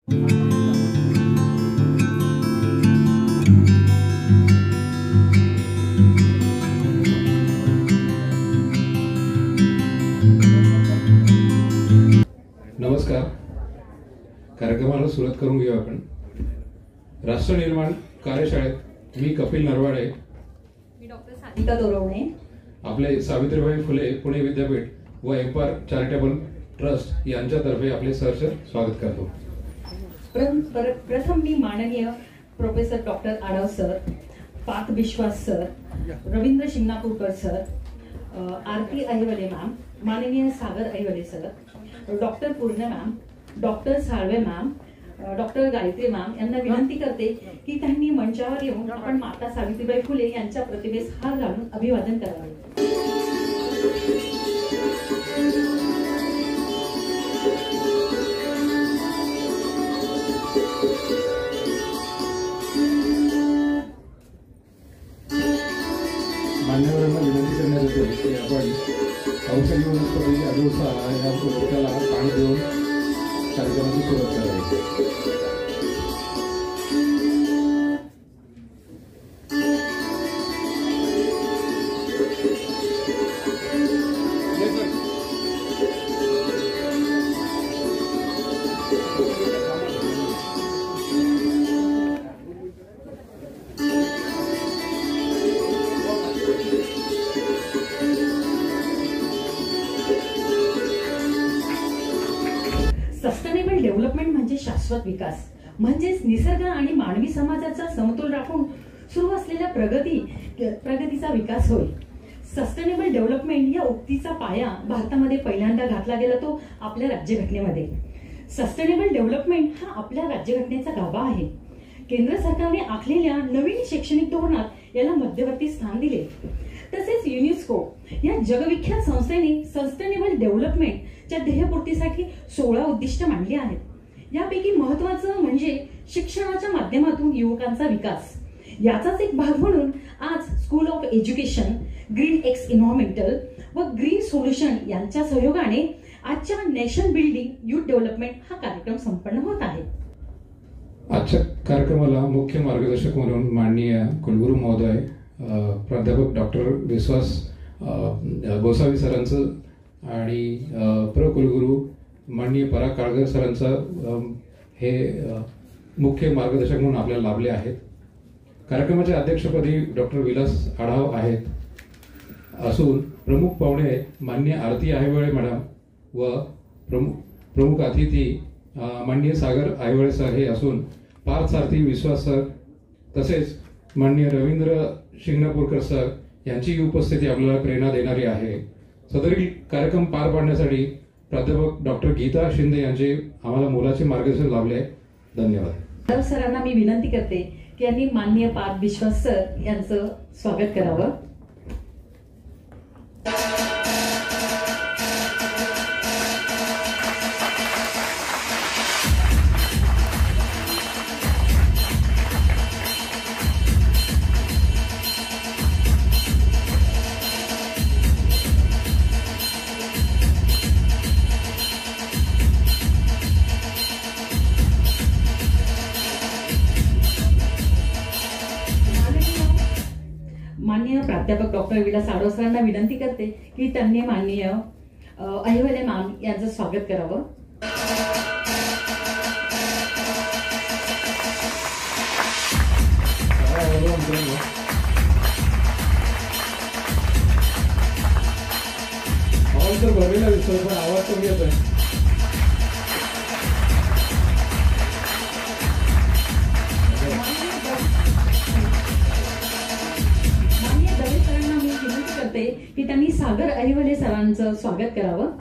नमस्कार. कार्यक्रमाला सुरुवात करून घेऊ आपण. राष्ट्र निर्माण कार्यशाळेत मी कपिल नरवाडे, मी डॉक्टर सानिका दोरवणे, आपले सावित्रीबाई फुले पुणे विद्यापीठ व एम्पायर चॅरिटेबल ट्रस्ट यांच्यातर्फे आपले सहर्ष स्वागत करतो. प्रथम मी माननीय professor doctor Adhav sir, Parth Vishwas sir, Ravindra Shinganapurkar sir, Aarti Ahiwale ma'am, माननीय Sagar Ahiwale sir, doctor Purna ma'am, doctor Salve ma'am, doctor Gayatri ma'am यांना विनंती करते की त्यांनी मंचावर येऊन आपण माता सावित्रीबाई फुले यांच्या प्रतिमेस हार घालून अभिवादन करावे. मान्यवरांना विनंती करण्यात येते की आपण औषधी वनस्पती अडुळसा या वृक्षाला पाणी देऊन कार्यक्रमाची सुरुवात करावी. सस्टेनेबल डेव्हलपमेंट म्हणजे शाश्वत विकास, म्हणजेच निसर्ग आणि मानवी समाजाचा समतोल राखून सुरू असलेल्या प्रगतीचा विकास होय. सस्टेनेबल डेव्हलपमेंट या उक्तीचा पाया भारतामध्ये पहिल्यांदा घातला गेला तो आपल्या राज्यघटनेमध्ये. सस्टेनेबल डेव्हलपमेंट हा आपल्या राज्यघटनेचा गाभा आहे. केंद्र सरकारने आखलेल्या नवीन शैक्षणिक धोरणात याला मध्यवर्ती स्थान दिले. तसेच युनेस्को या जगविख्यात संस्थेने सस्टेनेबल डेव्हलपमेंटच्या ध्येयपूर्तीसाठी 16 उद्दिष्ट मांडली आहेत. यापैकी महत्वाचं म्हणजे शिक्षणाच्या माध्यमातून युवकांचा विकास. याचाच एक भाग म्हणून आज school of education, green X environmental व ग्रीन सोल्युशन यांच्या सहयोगाने आजच्या नॅशनल बिल्डिंग युथ डेव्हलपमेंट हा कार्यक्रम संपन्न होत आहे. आजच्या कार्यक्रमाला मुख्य मार्गदर्शक म्हणून माननीय कुलगुरू महोदय प्राध्यापक डॉक्टर विश्वास गोसावी सरांचं आणि प्र कुलगुरू माननीय पराग काळगर सरांचं हे मुख्य मार्गदर्शक म्हणून आपल्याला लाभले आहेत. कार्यक्रमाच्या अध्यक्षपदी डॉक्टर विलास आढाव आहेत असून प्रमुख पाहुणे माननीय आरती आहिवळे मॅडम व प्रमुख अतिथी माननीय सागर आहिवळे सर हे असून पार्थ सारथी विश्वास सर तसेच माननीय रवींद्र शिंगणापूरकर सर यांची उपस्थिती आपल्याला प्रेरणा देणारी आहे. सदरील कार्यक्रम पार पाडण्यासाठी प्राध्यापक डॉक्टर गीता शिंदे यांचे आम्हाला मोलाचे मार्गदर्शन लाभले. धन्यवाद. सरांना मी विनंती करते की यांनी माननीय पार्थ विश्वास सर यांचं स्वागत करावं. माननीय प्राध्यापक डॉक्टर विलास आढाव सरांना विनंती करते की त्यांनी माननीय अहिवले मॅम यांचं स्वागत करावं. आवाज कमी येतोय. की त्यांनी सागर अहिवले सरांचं स्वागत करावं.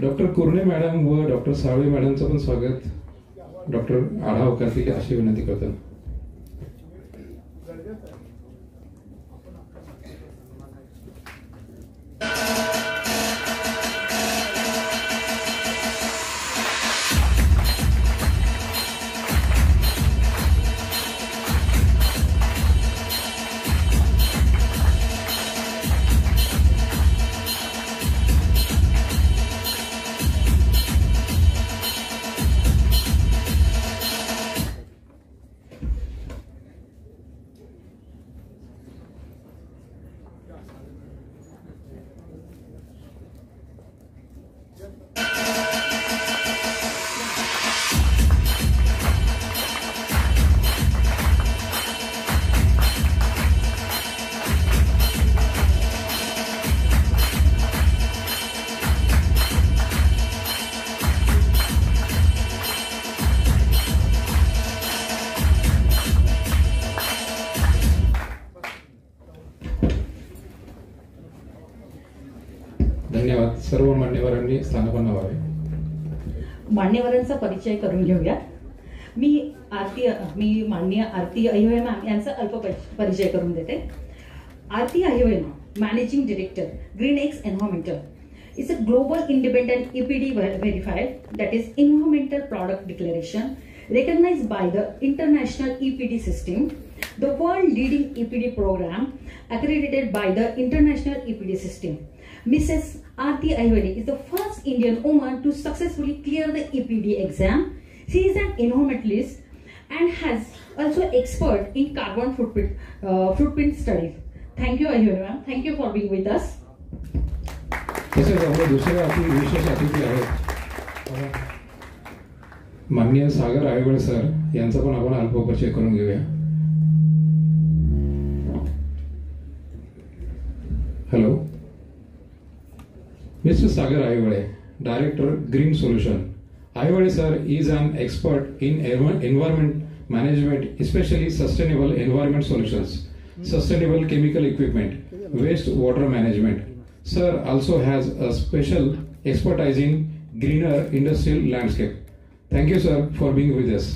डॉक्टर कुर्णे मॅडम व डॉक्टर साळवे मॅडमचं पण स्वागत डॉक्टर आढाव करतील अशी विनंती करतो. धन्यवाद. सर्व मान्यवरांनी स्थानापन्न व्हावे. मान्यवरांचा परिचय करून घेऊया. मी माननीय आरती अहिवळे मॅम यांचा अल्प परिचय करून देते. Aarti Ahiwale ma'am, managing director, green X environmental, is a global independent EPD verified, that is Environmental Product Declaration, recognized by the International EPD System, the world leading EPD program accredited by the International EPD System. Mrs. Aarti Ahilwale is the first Indian woman to successfully clear the EPD exam. She is an environmentalist and has also expert in carbon footprint studies. Thank you, Ahilwale ma'am. Thank you for being with us. तसेच आपले दुसरे विशेष अतिथी आहेत माननीय सागर Aywale sir, यांचा पण आपण अल्प परिचय करून घेऊया. Hello. Mister Sagar Ayawale, director, green solution. Ayawale sir is an expert in environment management, especially sustainable environment solutions, sustainable chemical equipment, waste water management. Sir also has a special expertise in greener industrial landscape. Thank you sir for being with us.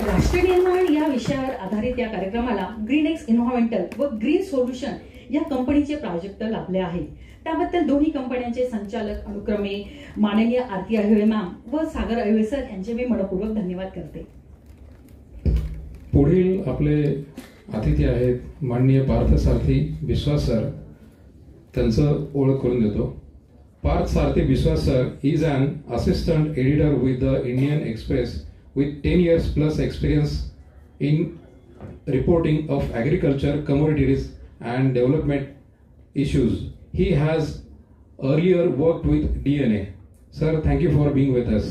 राष्ट्रीय निर्माण या विषयावर आधारित या कार्यक्रमाला green X environmental व green solution या कंपनीचे प्रायोजक लाभले आहे. त्याबद्दल दोन्ही कंपन्यांचे संचालक अनुक्रमे माननीय आरती अहिवळे मॅम व सागर अहिवळे सर यांचे मी मनपूर्वक धन्यवाद करते. पुढील आपले अतिथी आहेत माननीय पार्थसारथी विश्वास सर. त्यांचं ओळख करून देतो. Parthasarathi Vishwas sir is an assistant editor with the Indian Express with 10 years plus experience in reporting of agriculture, commodities and development issues. He has earlier worked with DNA. Sir, thank you for being with us.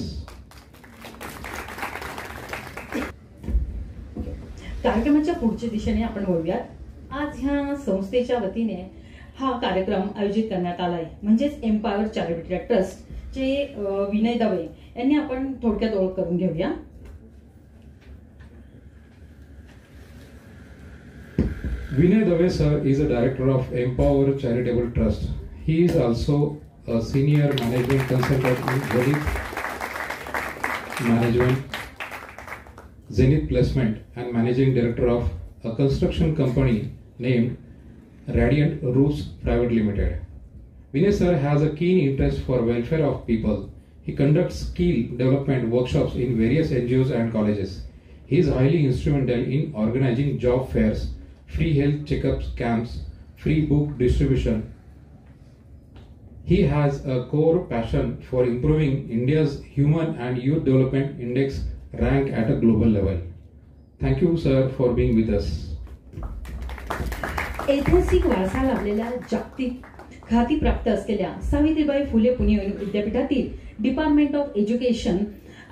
कार्यक्रमाच्या पुढच्या दिशेने आपण वळूयात. आज ह्या संस्थेच्या वतीने हा कार्यक्रम आयोजित करण्यात आला आहे, म्हणजेच एम्पावर चॅरिटेबल ट्रस्ट चे विनय दवे यांनी आपण थोडक्यात ओळख करून घेऊया. Vinay Dave sir is a director of Empower Charitable Trust. He is also a senior management consultant in Zenith Placement and managing director of a construction company named Radiant Roofs Private Limited. Vinay sir has a keen interest for welfare of people. He conducts skill development workshops in various NGOs and colleges. He is highly instrumental in organizing job fairs, free health checkups camps, free book distribution. He has a core passion for improving India's Human and Youth Development Index rank at a global level. Thank you sir for being with us. ऐतिहासिक वारसा लाभलेल्या जागतिक ख्याती प्राप्त असलेल्या सावित्रीबाई फुले पुणे विद्यापीठातील department of education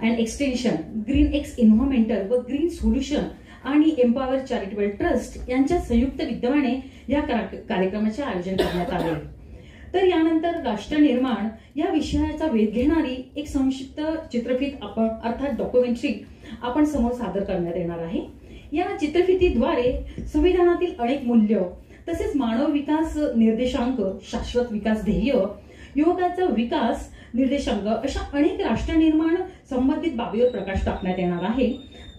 and extension, green X environmental व green solution आणि एम्पावर चॅरिटेबल ट्रस्ट यांच्या संयुक्त विद्यमाने या कार्यक्रमाचे आयोजन करण्यात आले. तर यानंतर राष्ट्र निर्माण या विषयाचा वेध घेणारी एक संक्षिप्त चित्रफित आपण अर्थात डॉक्युमेंटरी आपण समोर सादर करण्यात येणार आहे. या चित्रफितीद्वारे संविधानातील अनेक मूल्य तसेच मानव विकास निर्देशांक, शाश्वत विकास ध्येय युवकांचा विकास निर्देशांक अशा अनेक राष्ट्रनिर्माण संबंधित बाबीवर प्रकाश टाकण्यात येणार आहे.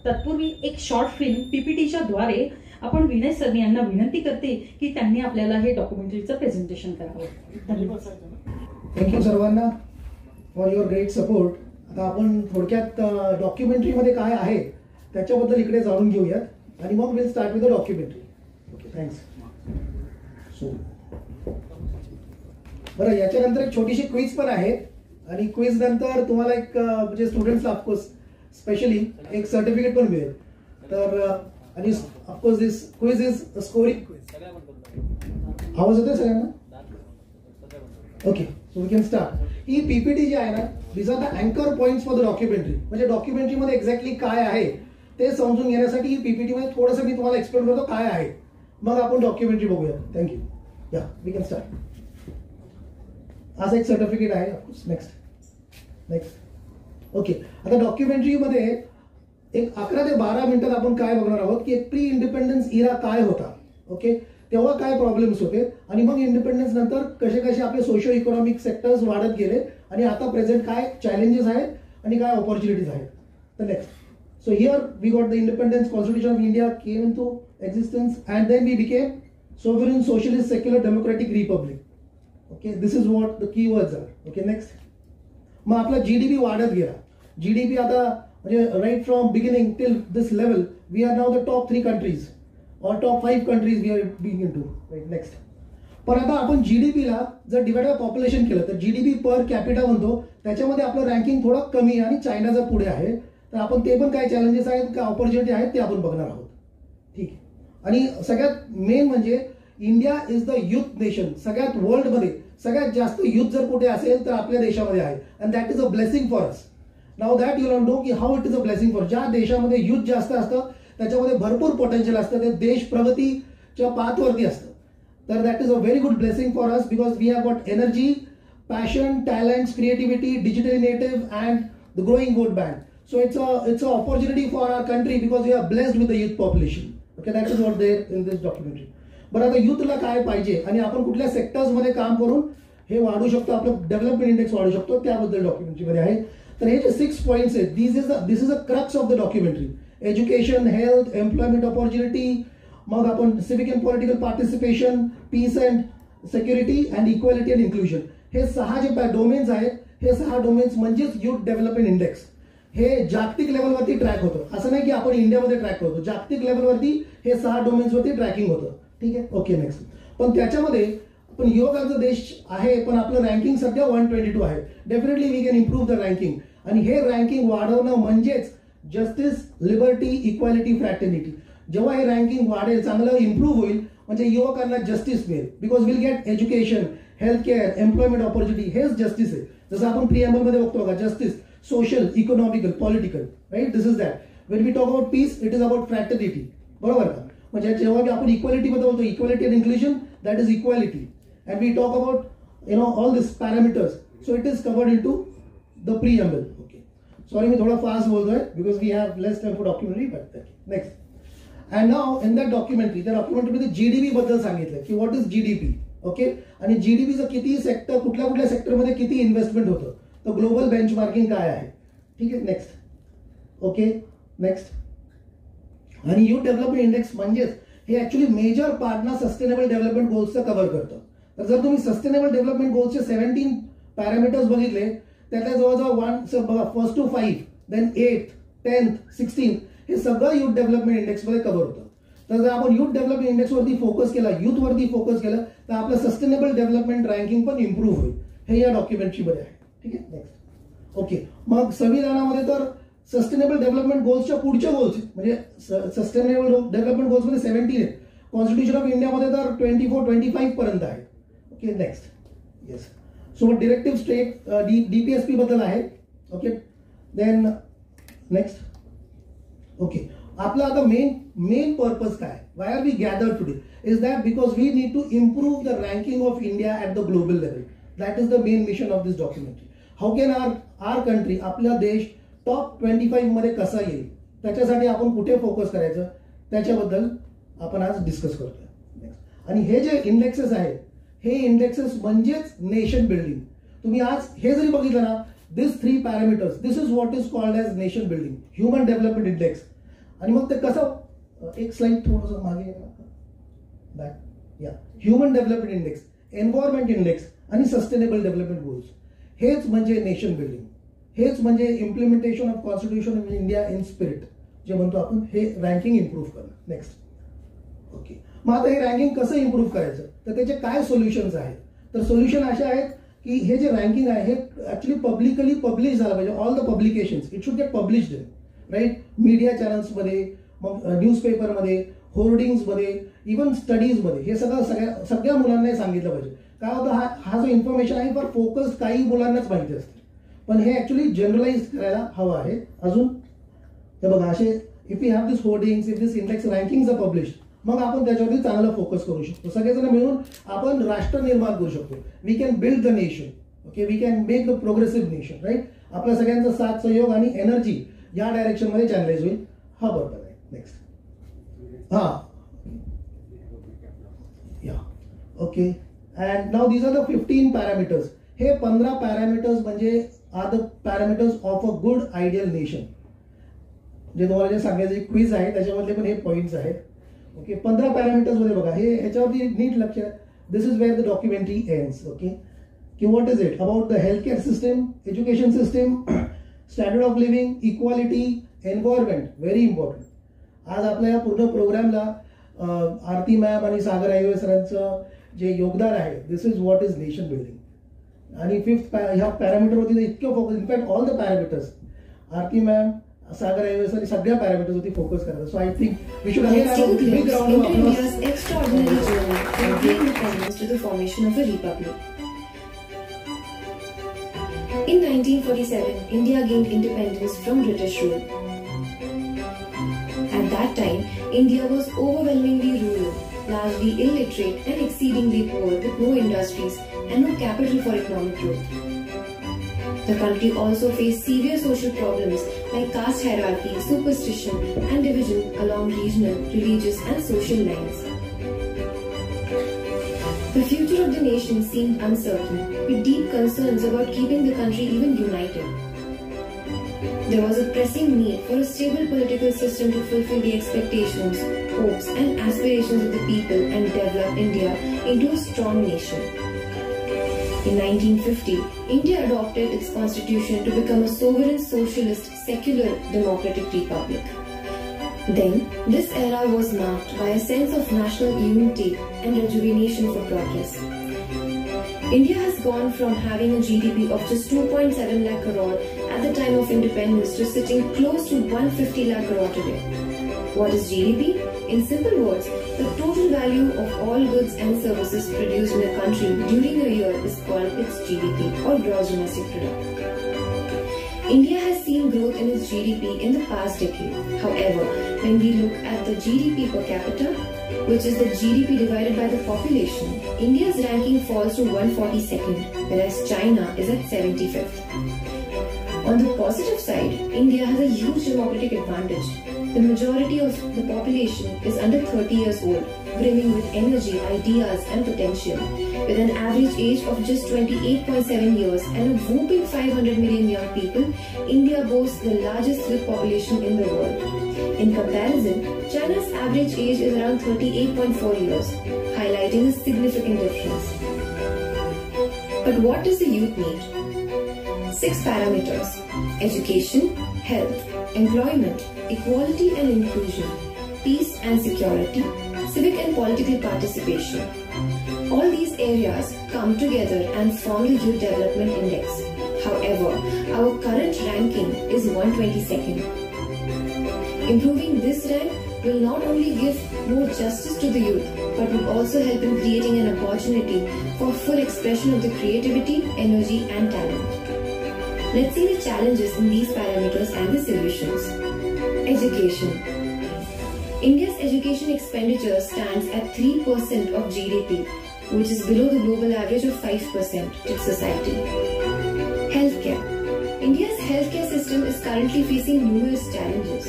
तत्पूर्वी एक शॉर्ट फिल्म पीपीटीच्या द्वारे आपण विनय सर यांना विनंती करते की त्यांनी आपल्याला हे डॉक्युमेंटरीचं प्रेझेंटेशन करावं. धन्यवाद. थँक्यू सर्वांना फॉर युअर ग्रेट सपोर्ट. आता आपण थोडक्यात डॉक्युमेंटरीमध्ये काय आहे त्याच्याबद्दल इकडे जाणून घेऊयात आणि मग will start with the documentary. Okay, thanks. So बरं, याच्यानंतर एक छोटीशी क्विज पण आहे आणि क्विज नंतर तुम्हाला एक म्हणजे स्टुडंट्सला ऑफकोर्स स्पेशली एक सर्टिफिकेट पण मिळेल. तर आणि of course this quiz is scoring quiz. आवाज येतोय सगळ्यांना? Okay, so we can start. ही पीपीटी जी आहे ना, दिस आर द अँकर पॉइंट्स फॉर द डॉक्युमेंटरी. म्हणजे डॉक्युमेंटरीमध्ये एक्झॅक्टली काय आहे ते समजून घेण्यासाठी ही पीपीटी मध्ये थोडंसं मी तुम्हाला एक्सप्लेन करतो काय आहे, मग आपण डॉक्युमेंटरी बघूया. थँक्यू. या, वी कॅन स्टार्ट. आज एक सर्टिफिकेट आहे ऑफकोर्स. नेक्स्ट. ओके, आता डॉक्युमेंटरीमध्ये एक 11 ते 12 मिनिटात आपण काय बघणार आहोत की एक प्री इंडिपेंडन्स इरा काय होता. ओके, तेव्हा काय प्रॉब्लेम्स होते आणि मग इंडिपेंडन्स नंतर कसे कसे आपले सोशो इकॉनॉमिक सेक्टर्स वाढत गेले आणि आता प्रेझेंट काय चॅलेंजेस आहेत आणि काय ऑपॉर्च्युनिटीज आहेत. तर next. So here we got the independence, Constitution of India came into existence, and then we became sovereign, socialist, secular, democratic republic. Okay, this is what the keywords are. Okay, next. मग आपला GDP वाढत गेला. GDP आता म्हणजे right from beginning till this level we are now the top 3 countries or top 5 countries we are being into. Right, next. पण आता आपण जीडीपीला जर डिवाइड बाय पॉप्युलेशन केलं तर जीडीपी पर कॅपिटा म्हणतो, त्याच्यामध्ये आपलं रँकिंग थोडं कमी आणि चायनाचा पुढे आहे. तर आपण ते पण काय चॅलेंजेस आहेत काय ऑपॉर्च्युनिटी आहेत ते आपण बघणार आहोत. ठीक आहे. आणि सगळ्यात मेन म्हणजे India is the youth nation. सगळ्यात वर्ल्डमध्ये सगळ्यात जास्त युथ जर कुठे असेल तर आपल्या देशामध्ये आहे. And that is a blessing for us. Now that you know की how it is a blessing for. ज्या देशामध्ये युथ जास्त असतं त्याच्यामध्ये भरपूर पोटेन्शियल असतं, ते देश प्रगतीच्या पाथवरती असतं. तर that is a very good blessing for us because we have got energy, passion, talents, creativity, digitally native and the growing vote bank. So it's an opportunity for our country because we are blessed with the youth population. Okay, that is what there in this documentary. बरं, आता युथला काय पाहिजे आणि आपण कुठल्या sectors मध्ये काम करून हे वाढू शकतो, आपलं डेव्हलपमेंट इंडेक्स वाढू शकतो, त्याबद्दल डॉक्युमेंटरी मध्ये आहे. तर हे जे 6 पॉइंट्स आहेत, this is a crux of the documentary. Education, health, employment opportunity, मग आपण civic and political participation, peace and security and equality and inclusion. हे 6 जे डोमेन्स आहेत, हे 6 डोमेन्स म्हणजेच युथ डेव्हलपमेंट इंडेक्स. हे जागतिक लेवलवरती ट्रॅक होतं. असं नाही की आपण इंडियामध्ये ट्रॅक करतो, जागतिक लेवलवरती हे 6 डोमेन्सवरती ट्रॅकिंग होतं. ठीक आहे. Okay, next. पण त्याच्यामध्ये आपण युवकांचा देश आहे, पण आपलं रँकिंग सध्या 122 आहे. Definitely we can improve the ranking. आणि हे रँकिंग वाढवणं म्हणजेच जस्टिस, लिबर्टी, इक्वॅलिटी, फ्रॅटर्निटी. जेव्हा हे रँकिंग वाढेल, चांगलं इम्प्रूव्ह होईल, म्हणजे युवकांना जस्टिस मिळेल. Because will get education, health care, employment opportunity. हेच जस्टिस आहे. जसं आपण प्रिएम्बल मध्ये बघतो बघा, justice, social, economical, political, right? This is that. When we talk about peace, it is about fraternity. बरोबर का? म्हणजे जेव्हा आपण इक्वॅलिटी बद्दल बोलतो, equality and inclusion, that is equality. And we talk about all this parameters. So it is covered into the preamble. Okay, sorry मी थोडा fast बोलतोय because we have less time for documentary. But next. And now in that documentary, त्या डॉक्युमेंटरीमध्ये GDP बद्दल सांगितलं की what is GDP. Okay, आणि जीडीपीचं किती सेक्टर, कुठल्या कुठल्या सेक्टरमध्ये किती इन्व्हेस्टमेंट होतं, तर ग्लोबल बेंचमार्किंग काय आहे. ठीक आहे. नेक्स्ट. Okay, next. आणि युथ डेव्हलपमेंट इंडेक्स म्हणजेच हे ऍक्च्युली मेजर पार्टना सस्टेनेबल डेव्हलपमेंट गोल्सचं कव्हर करतं. तर जर तुम्ही सस्टेनेबल डेव्हलपमेंट गोल्सचे 17 पॅरामीटर्स बघितले, त्यातल्या जवळजवळ 1 to 5, then 8th, 10th, 16th हे सगळं युथ डेव्हलपमेंट इंडेक्समध्ये कव्हर होतं. तर जर आपण युथ डेव्हलपमेंट इंडेक्सवरती फोकस केला, युथवरती फोकस केलं, तर आपलं सस्टेनेबल डेव्हलपमेंट रँकिंग पण इम्प्रूव्ह होईल. हे या डॉक्युमेंटरीमध्ये आहे. ठीक आहे. नेक्स्ट. ओके, मग संविधानामध्ये तर सस्टेनेबल डेव्हलपमेंट गोल्सच्या पुढच्या गोल्स म्हणजे सस्टेनेबल डेव्हलपमेंट गोल्स मध्ये 17 आहेत. कॉन्स्टिट्यूशन ऑफ इंडियामध्ये तर 24-25 पर्यंत आहे. Okay, next. Yes. So directive state DPSP बद्दल आहे. Okay, then next. ओके, आपला आता मेन पर्पज काय, why are we gather today, is that because we need to improve the ranking of India at the global level. That is the main mission of this documentary. How can our country, आपला देश top 25 मध्ये कसा येईल, त्याच्यासाठी आपण कुठे focus करायचं, त्याच्याबद्दल आपण आज डिस्कस करतोय. आणि हे जे इंडेक्सेस आहेत, हे इंडेक्सेस म्हणजेच नेशन बिल्डिंग. तुम्ही आज हे जरी बघितलं ना, दिस 3 parameters, this is what is called as nation building, human development index. आणि मग ते कसं, एक स्लाइड थोडंसं मागे बॅक, या human development index, environment index आणि सस्टेनेबल डेव्हलपमेंट गोल्स, हेच म्हणजे नेशन बिल्डिंग, हेच म्हणजे implementation of constitution of India in spirit, जे म्हणतो आपण, हे रँकिंग इम्प्रूव्ह करणं. नेक्स्ट. ओके, मग आता हे रँकिंग कसं इम्प्रूव्ह करायचं, तर त्याचे काय सोल्युशन्स आहेत. तर सोल्युशन असे आहेत की हे जे रँकिंग आहे हे ऍक्च्युली पब्लिकली पब्लिश झालं पाहिजे. All the publications it should get published in, right, media चॅनल्समध्ये, मग न्यूजपेपरमध्ये, होर्डिंग्समध्ये, इव्हन स्टडीजमध्ये, हे सगळ्या मुलांना सांगितलं पाहिजे. काय होतं, हा जो इन्फॉर्मेशन आहे फॉर फोकस काही मुलांनाच माहिती असते, पण हे ऍक्च्युली जनरलाइज करायला हवं आहे. अजून हे बघा, असे if you have this hoardings, if this index rankings are published, मग आपण त्याच्यावरती चांगलं फोकस करू शकतो. सगळेजण मिळून आपण राष्ट्र निर्माण करू शकतो. We can build the nation. Okay, we can make the progressive nation, right. आपल्या सगळ्यांचा साथ, सहयोग आणि एनर्जी या डायरेक्शन मध्ये चॅनलाइज होईल. हा बरोबर आहे. नेक्स्ट. या okay, and now these are the 15 parameters. हे 15 पॅरामीटर्स म्हणजे are the parameters of a good ideal nation. जे तुम्हाला जे सांगायचं एक क्विज आहे त्याच्यामधले पण हे पॉइंट्स आहेत. ओके, 15 पॅरामीटर्स मध्ये बघा, हे ह्याच्यावरती नीट लक्ष. This is where the documentary ends. Okay, की what is it about the health care system, education system, standard of living, equality, environment, very important. आज आपल्या या पूर्ण प्रोग्रामला आरती मॅम आणि सागर आयवे सरांचं जे योगदान आहे, this is what is nation building. आणि 5th ह्या पॅरामीटरवरती इतकं focus, in fact all the parameters, Aarti ma'am, Sagar Aiwe sir, सगळ्या पॅरामीटर्सवरती फोकस करतात. So I think we should Let's take a glimpse into India's extraordinary journey from pre-independence to the formation of a republic. In 1947, India gained independence from British rule. At that time, India was overwhelmingly rural, largely illiterate and exceedingly poor with no industries and no capital for economic growth. The country also faced severe social problems like caste hierarchy, superstition and division along regional, religious and social lines. The future of the nation seemed uncertain, with deep concerns about keeping the country even united. There was a pressing need for a stable political system to fulfill the expectations, hopes and aspirations of the people and develop India into a strong nation. In 1950, India adopted its constitution to become a sovereign, socialist, secular, democratic republic. Then, this era was marked by a sense of national unity and rejuvenation for progress. India has gone from having a GDP of just 2.7 lakh crore at the time of independence to sitting close to 150 lakh crore today. What is GDP? In simple words, the total value of all goods and services produced in a country during a year is called its GDP or gross domestic product. India has seen growth in its GDP in the past decade. However, when we look at the GDP per capita, which is the GDP divided by the population, India's ranking falls to 142nd, whereas China is at 75th. On the positive side, India has a huge democratic advantage. The majority of the population is under 30 years old, brimming with energy, ideas and potential. With an average age of just 28.7 years and a whopping 500 million young people, India boasts the largest youth population in the world. In comparison, China's average age is around 38.4 years, highlighting a significant difference. But what does the youth need? 6 parameters: education, health, employment, equality and inclusion, peace and security, civic and political participation. All these areas come together and form the Youth Development Index. However, our current ranking is 122nd. Improving this rank will not only give more justice to the youth, but will also help in creating an opportunity for full expression of the creativity, energy and talent. Let's see the challenges in these parameters and the solutions. Education. India's education expenditure stands at 3% of GDP, which is below the global average of 5% in society. Healthcare. India's healthcare system is currently facing numerous challenges.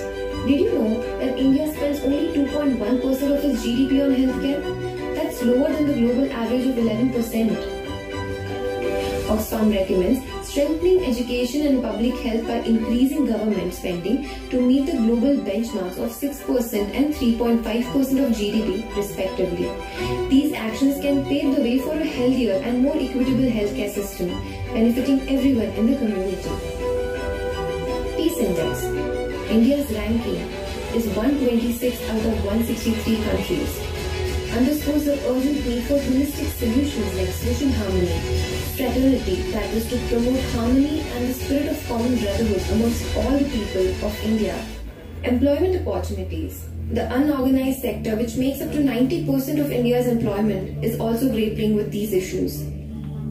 Did you know that India spends only 2.1% of its GDP on healthcare? That's lower than the global average of 11%. Oxfam recommends strengthening education and public health by increasing government spending to meet the global benchmarks of 6% and 3.5% of GDP respectively. These actions can pave the way for a healthier and more equitable healthcare system, benefiting everyone in the community. Peace Index. India's ranking is 126 out of 163 countries. Underscores the urgent need for holistic solutions like social harmony, fraternity, that is to promote harmony and the spirit of common brotherhood amongst all the people of India. Employment opportunities. The unorganized sector, which makes up to 90% of India's employment, is also grappling with these issues.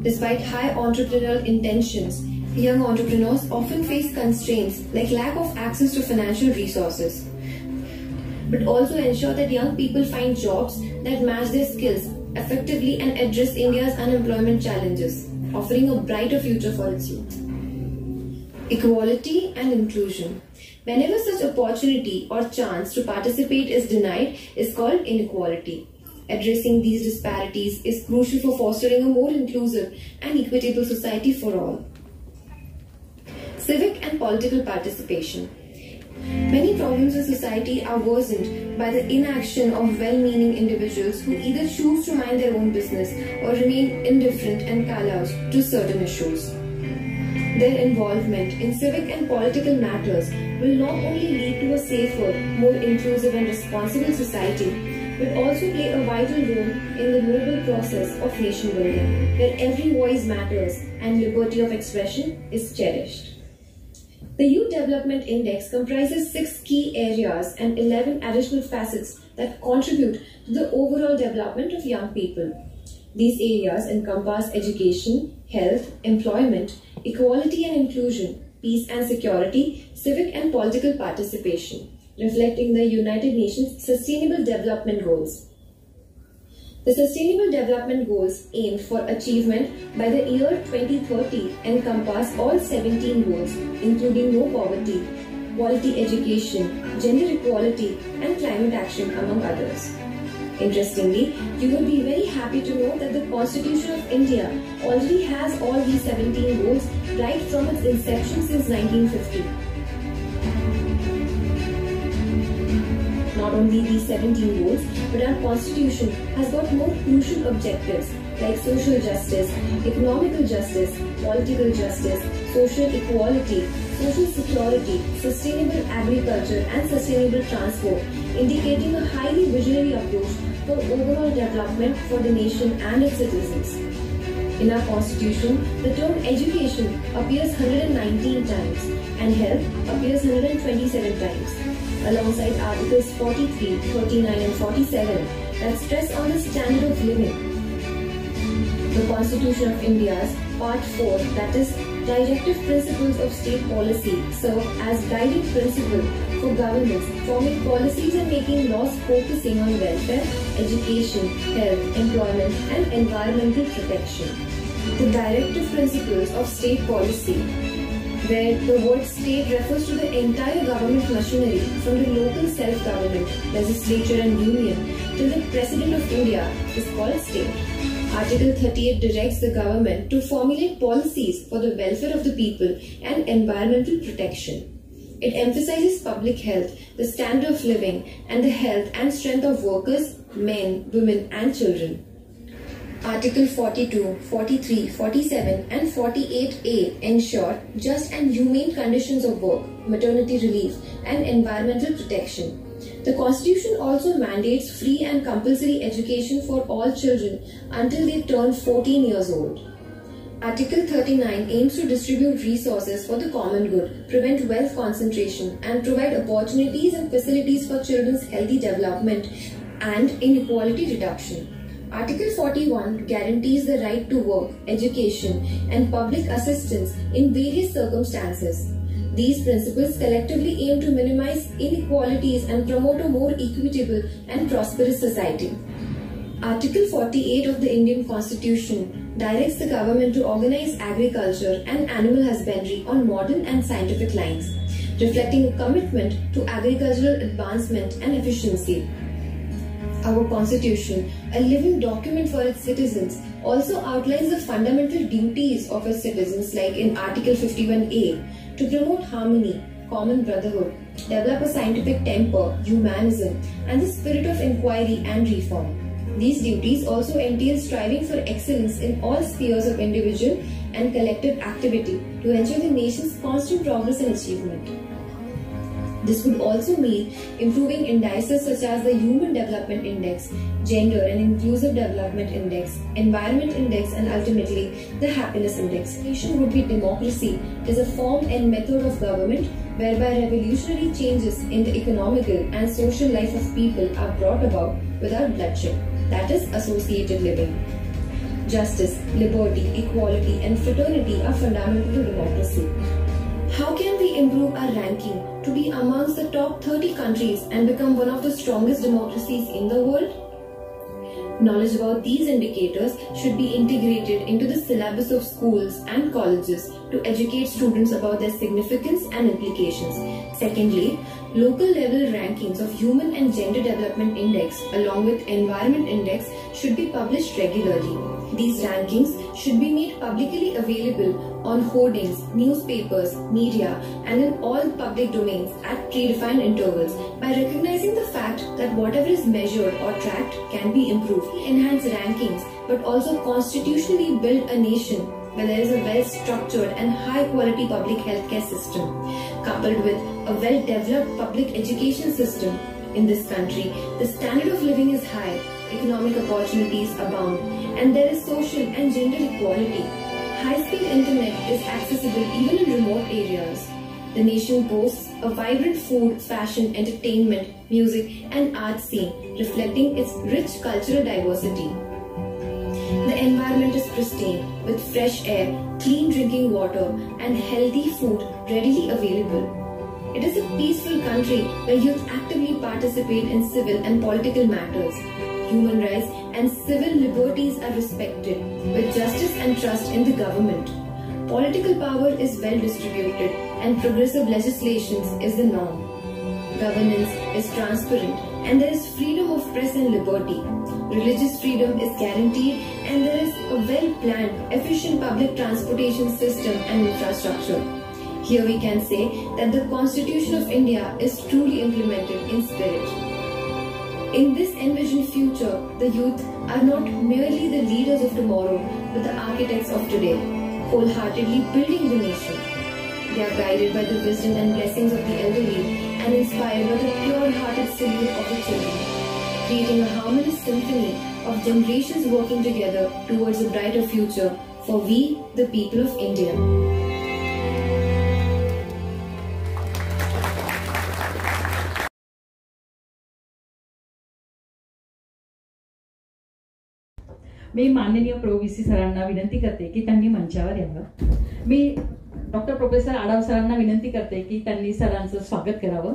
Despite high entrepreneurial intentions, young entrepreneurs often face constraints like lack of access to financial resources, but also ensure that young people find jobs that match their skills effectively and address India's unemployment challenges, offering a brighter future for its youth. Equality and inclusion. Whenever such opportunity or chance to participate is denied is called inequality. Addressing these disparities is crucial for fostering a more inclusive and equitable society for all. Civic and political participation. Many problems in society are worsened by the inaction of well-meaning individuals who either choose to mind their own business or remain indifferent and callous to certain issues. Their involvement in civic and political matters will not only lead to a safer, more inclusive and responsible society, but also play a vital role in the noble process of nation building, where every voice matters and liberty of expression is cherished. The Youth Development Index comprises 6 key areas and 11 additional facets that contribute to the overall development of young people. These areas encompass education, health, employment, equality and inclusion, peace and security, civic and political participation, reflecting the United Nations Sustainable Development Goals. The Sustainable Development Goals aimed for achievement by the year 2030 encompass all 17 goals, including no poverty, quality education, gender equality, and climate action, among others. Interestingly, you will be very happy to know that the Constitution of India already has all these 17 goals right from its inception since 1950. Not only these 17 goals, but our Constitution has got more crucial objectives like social justice, economical justice, political justice, social equality, social security, sustainable agriculture and sustainable transport, indicating a highly visionary approach for overall development for the nation and its citizens. In our Constitution, the term education appears 119 times and health appears 127 times, alongside Articles 43, 39 and 47 that stress on the standard of living. The Constitution of India's Part 4, that is, Directive Principles of State Policy, serve as guiding principle for governments forming policies and making laws focusing on welfare, education, health, employment and environmental protection. The Directive Principles of State Policy, where the word state refers to the entire government machinery from the local self-government, legislature and union till the President of India, is called state. Article 38 directs the government to formulate policies for the welfare of the people and environmental protection. It emphasizes public health, the standard of living, and the health and strength of workers, men, women, and children. Article 42, 43, 47, and 48A ensure just and humane conditions of work, maternity relief, and environmental protection. The Constitution also mandates free and compulsory education for all children until they turn 14 years old. Article 39 aims to distribute resources for the common good, prevent wealth concentration, and provide opportunities and facilities for children's healthy development and inequality reduction. Article 41 guarantees the right to work, education, and public assistance in various circumstances. These principles collectively aim to minimize inequalities and promote a more equitable and prosperous society. Article 48 of the Indian Constitution directs the government to organize agriculture and animal husbandry on modern and scientific lines, reflecting a commitment to agricultural advancement and efficiency. Our constitution, a living document for its citizens, also outlines the fundamental duties of its citizens, like in Article 51A, to promote harmony, common brotherhood, develop a scientific temper, humanism, and the spirit of inquiry and reform. These duties also entail striving for excellence in all spheres of individual and collective activity to ensure the nation's constant progress and achievement. This would also mean improving indices such as the Human Development Index, Gender and Inclusive Development Index, Environment Index, and ultimately the Happiness Index. Nation would be democracy is a form and method of government whereby revolutionary changes in the economical and social life of people are brought about without bloodshed. That is associated living. Justice, liberty, equality, and fraternity are fundamental to democracy. How can we improve our ranking to be amongst the top 30 countries and become one of the strongest democracies in the world? Knowledge about these indicators should be integrated into the syllabus of schools and colleges to educate students about their significance and implications. Secondly, local level rankings of Human and Gender Development Index along with Environment Index should be published regularly. These rankings should be made publicly available on hoardings, newspapers, media, and in all public domains at predefined intervals by recognizing the fact that whatever is measured or tracked can be improved. Enhance rankings, but also constitutionally build a nation where there is a well-structured and high-quality public healthcare system, coupled with a well-developed public education system. In this country, the standard of living is high, economic opportunities abound, and there is social and gender equality. High-speed internet is accessible even in remote areas. The nation boasts a vibrant food, fashion, entertainment, music, and art scene, reflecting its rich cultural diversity. The environment is pristine, with fresh air, clean drinking water, and healthy food readily available. It is a peaceful country where youth actively participate in civil and political matters. Human rights and civil liberties are respected, with justice and trust in the government. Political power is well distributed, and progressive legislation is the norm. Governance is transparent, and there is freedom of press and liberty. Religious freedom is guaranteed, and there is a well-planned, efficient public transportation system and infrastructure. Here we can say that the Constitution of India is truly implemented in spirit. In this envisioned future, the youth are not merely the leaders of tomorrow, but the architects of today, wholeheartedly building the nation. They are guided by the wisdom and blessings of the elderly and inspired by the pure-hearted salute of the children, creating a harmonious symphony of generations working together towards a brighter future for we, the people of India. मी माननीय pro VC सरांना विनंती करते की त्यांनी मंचावर यावं. मी doctor professor Adhav सरांना विनंती करते की त्यांनी सरांचं स्वागत करावं.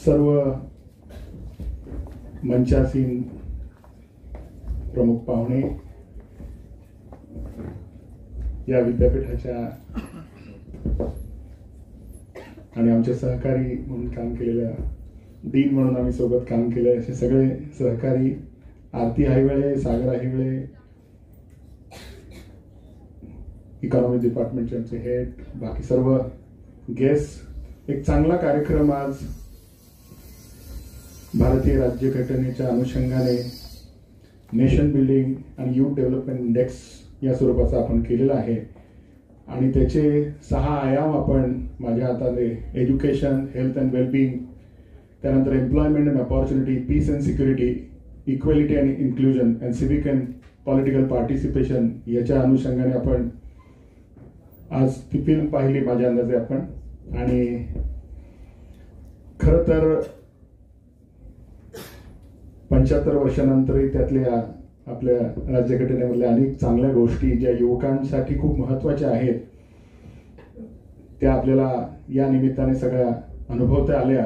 सर्व मंचासीन प्रमुख पाहुणे, या विद्यापीठाच्या आणि आमचे सहकारी म्हणून काम केलेल्या, डीन म्हणून आम्ही सोबत काम केलं असे सगळे सहकारी, आरती हायवेळे, सागर हायवेळे, इकॉनॉमी डिपार्टमेंटचे आमचे हेड, बाकी सर्व गेस्ट, एक चांगला कार्यक्रम आज भारतीय राज्यघटनेच्या अनुषंगाने नेशन बिल्डिंग आणि यूथ डेव्हलपमेंट इंडेक्स या स्वरूपाचा आपण केलेला आहे. आणि त्याचे 6 आयाम आपण माझ्या हाताने, एज्युकेशन, हेल्थ अँड वेलबिंग, त्यानंतर employment and opportunity, piece and security, equality and inclusion and civic and political participation याच्या अनुषंगाने आपण आज ती फिल्म पाहिली माझ्या अंदाजे आपण. आणि खरं तर 75 वर्षानंतरही त्यातल्या आपल्या राज्यघटनेमधल्या अनेक चांगल्या गोष्टी ज्या युवकांसाठी खूप महत्त्वाच्या आहेत त्या आपल्याला या निमित्ताने सगळ्या अनुभवता आल्या.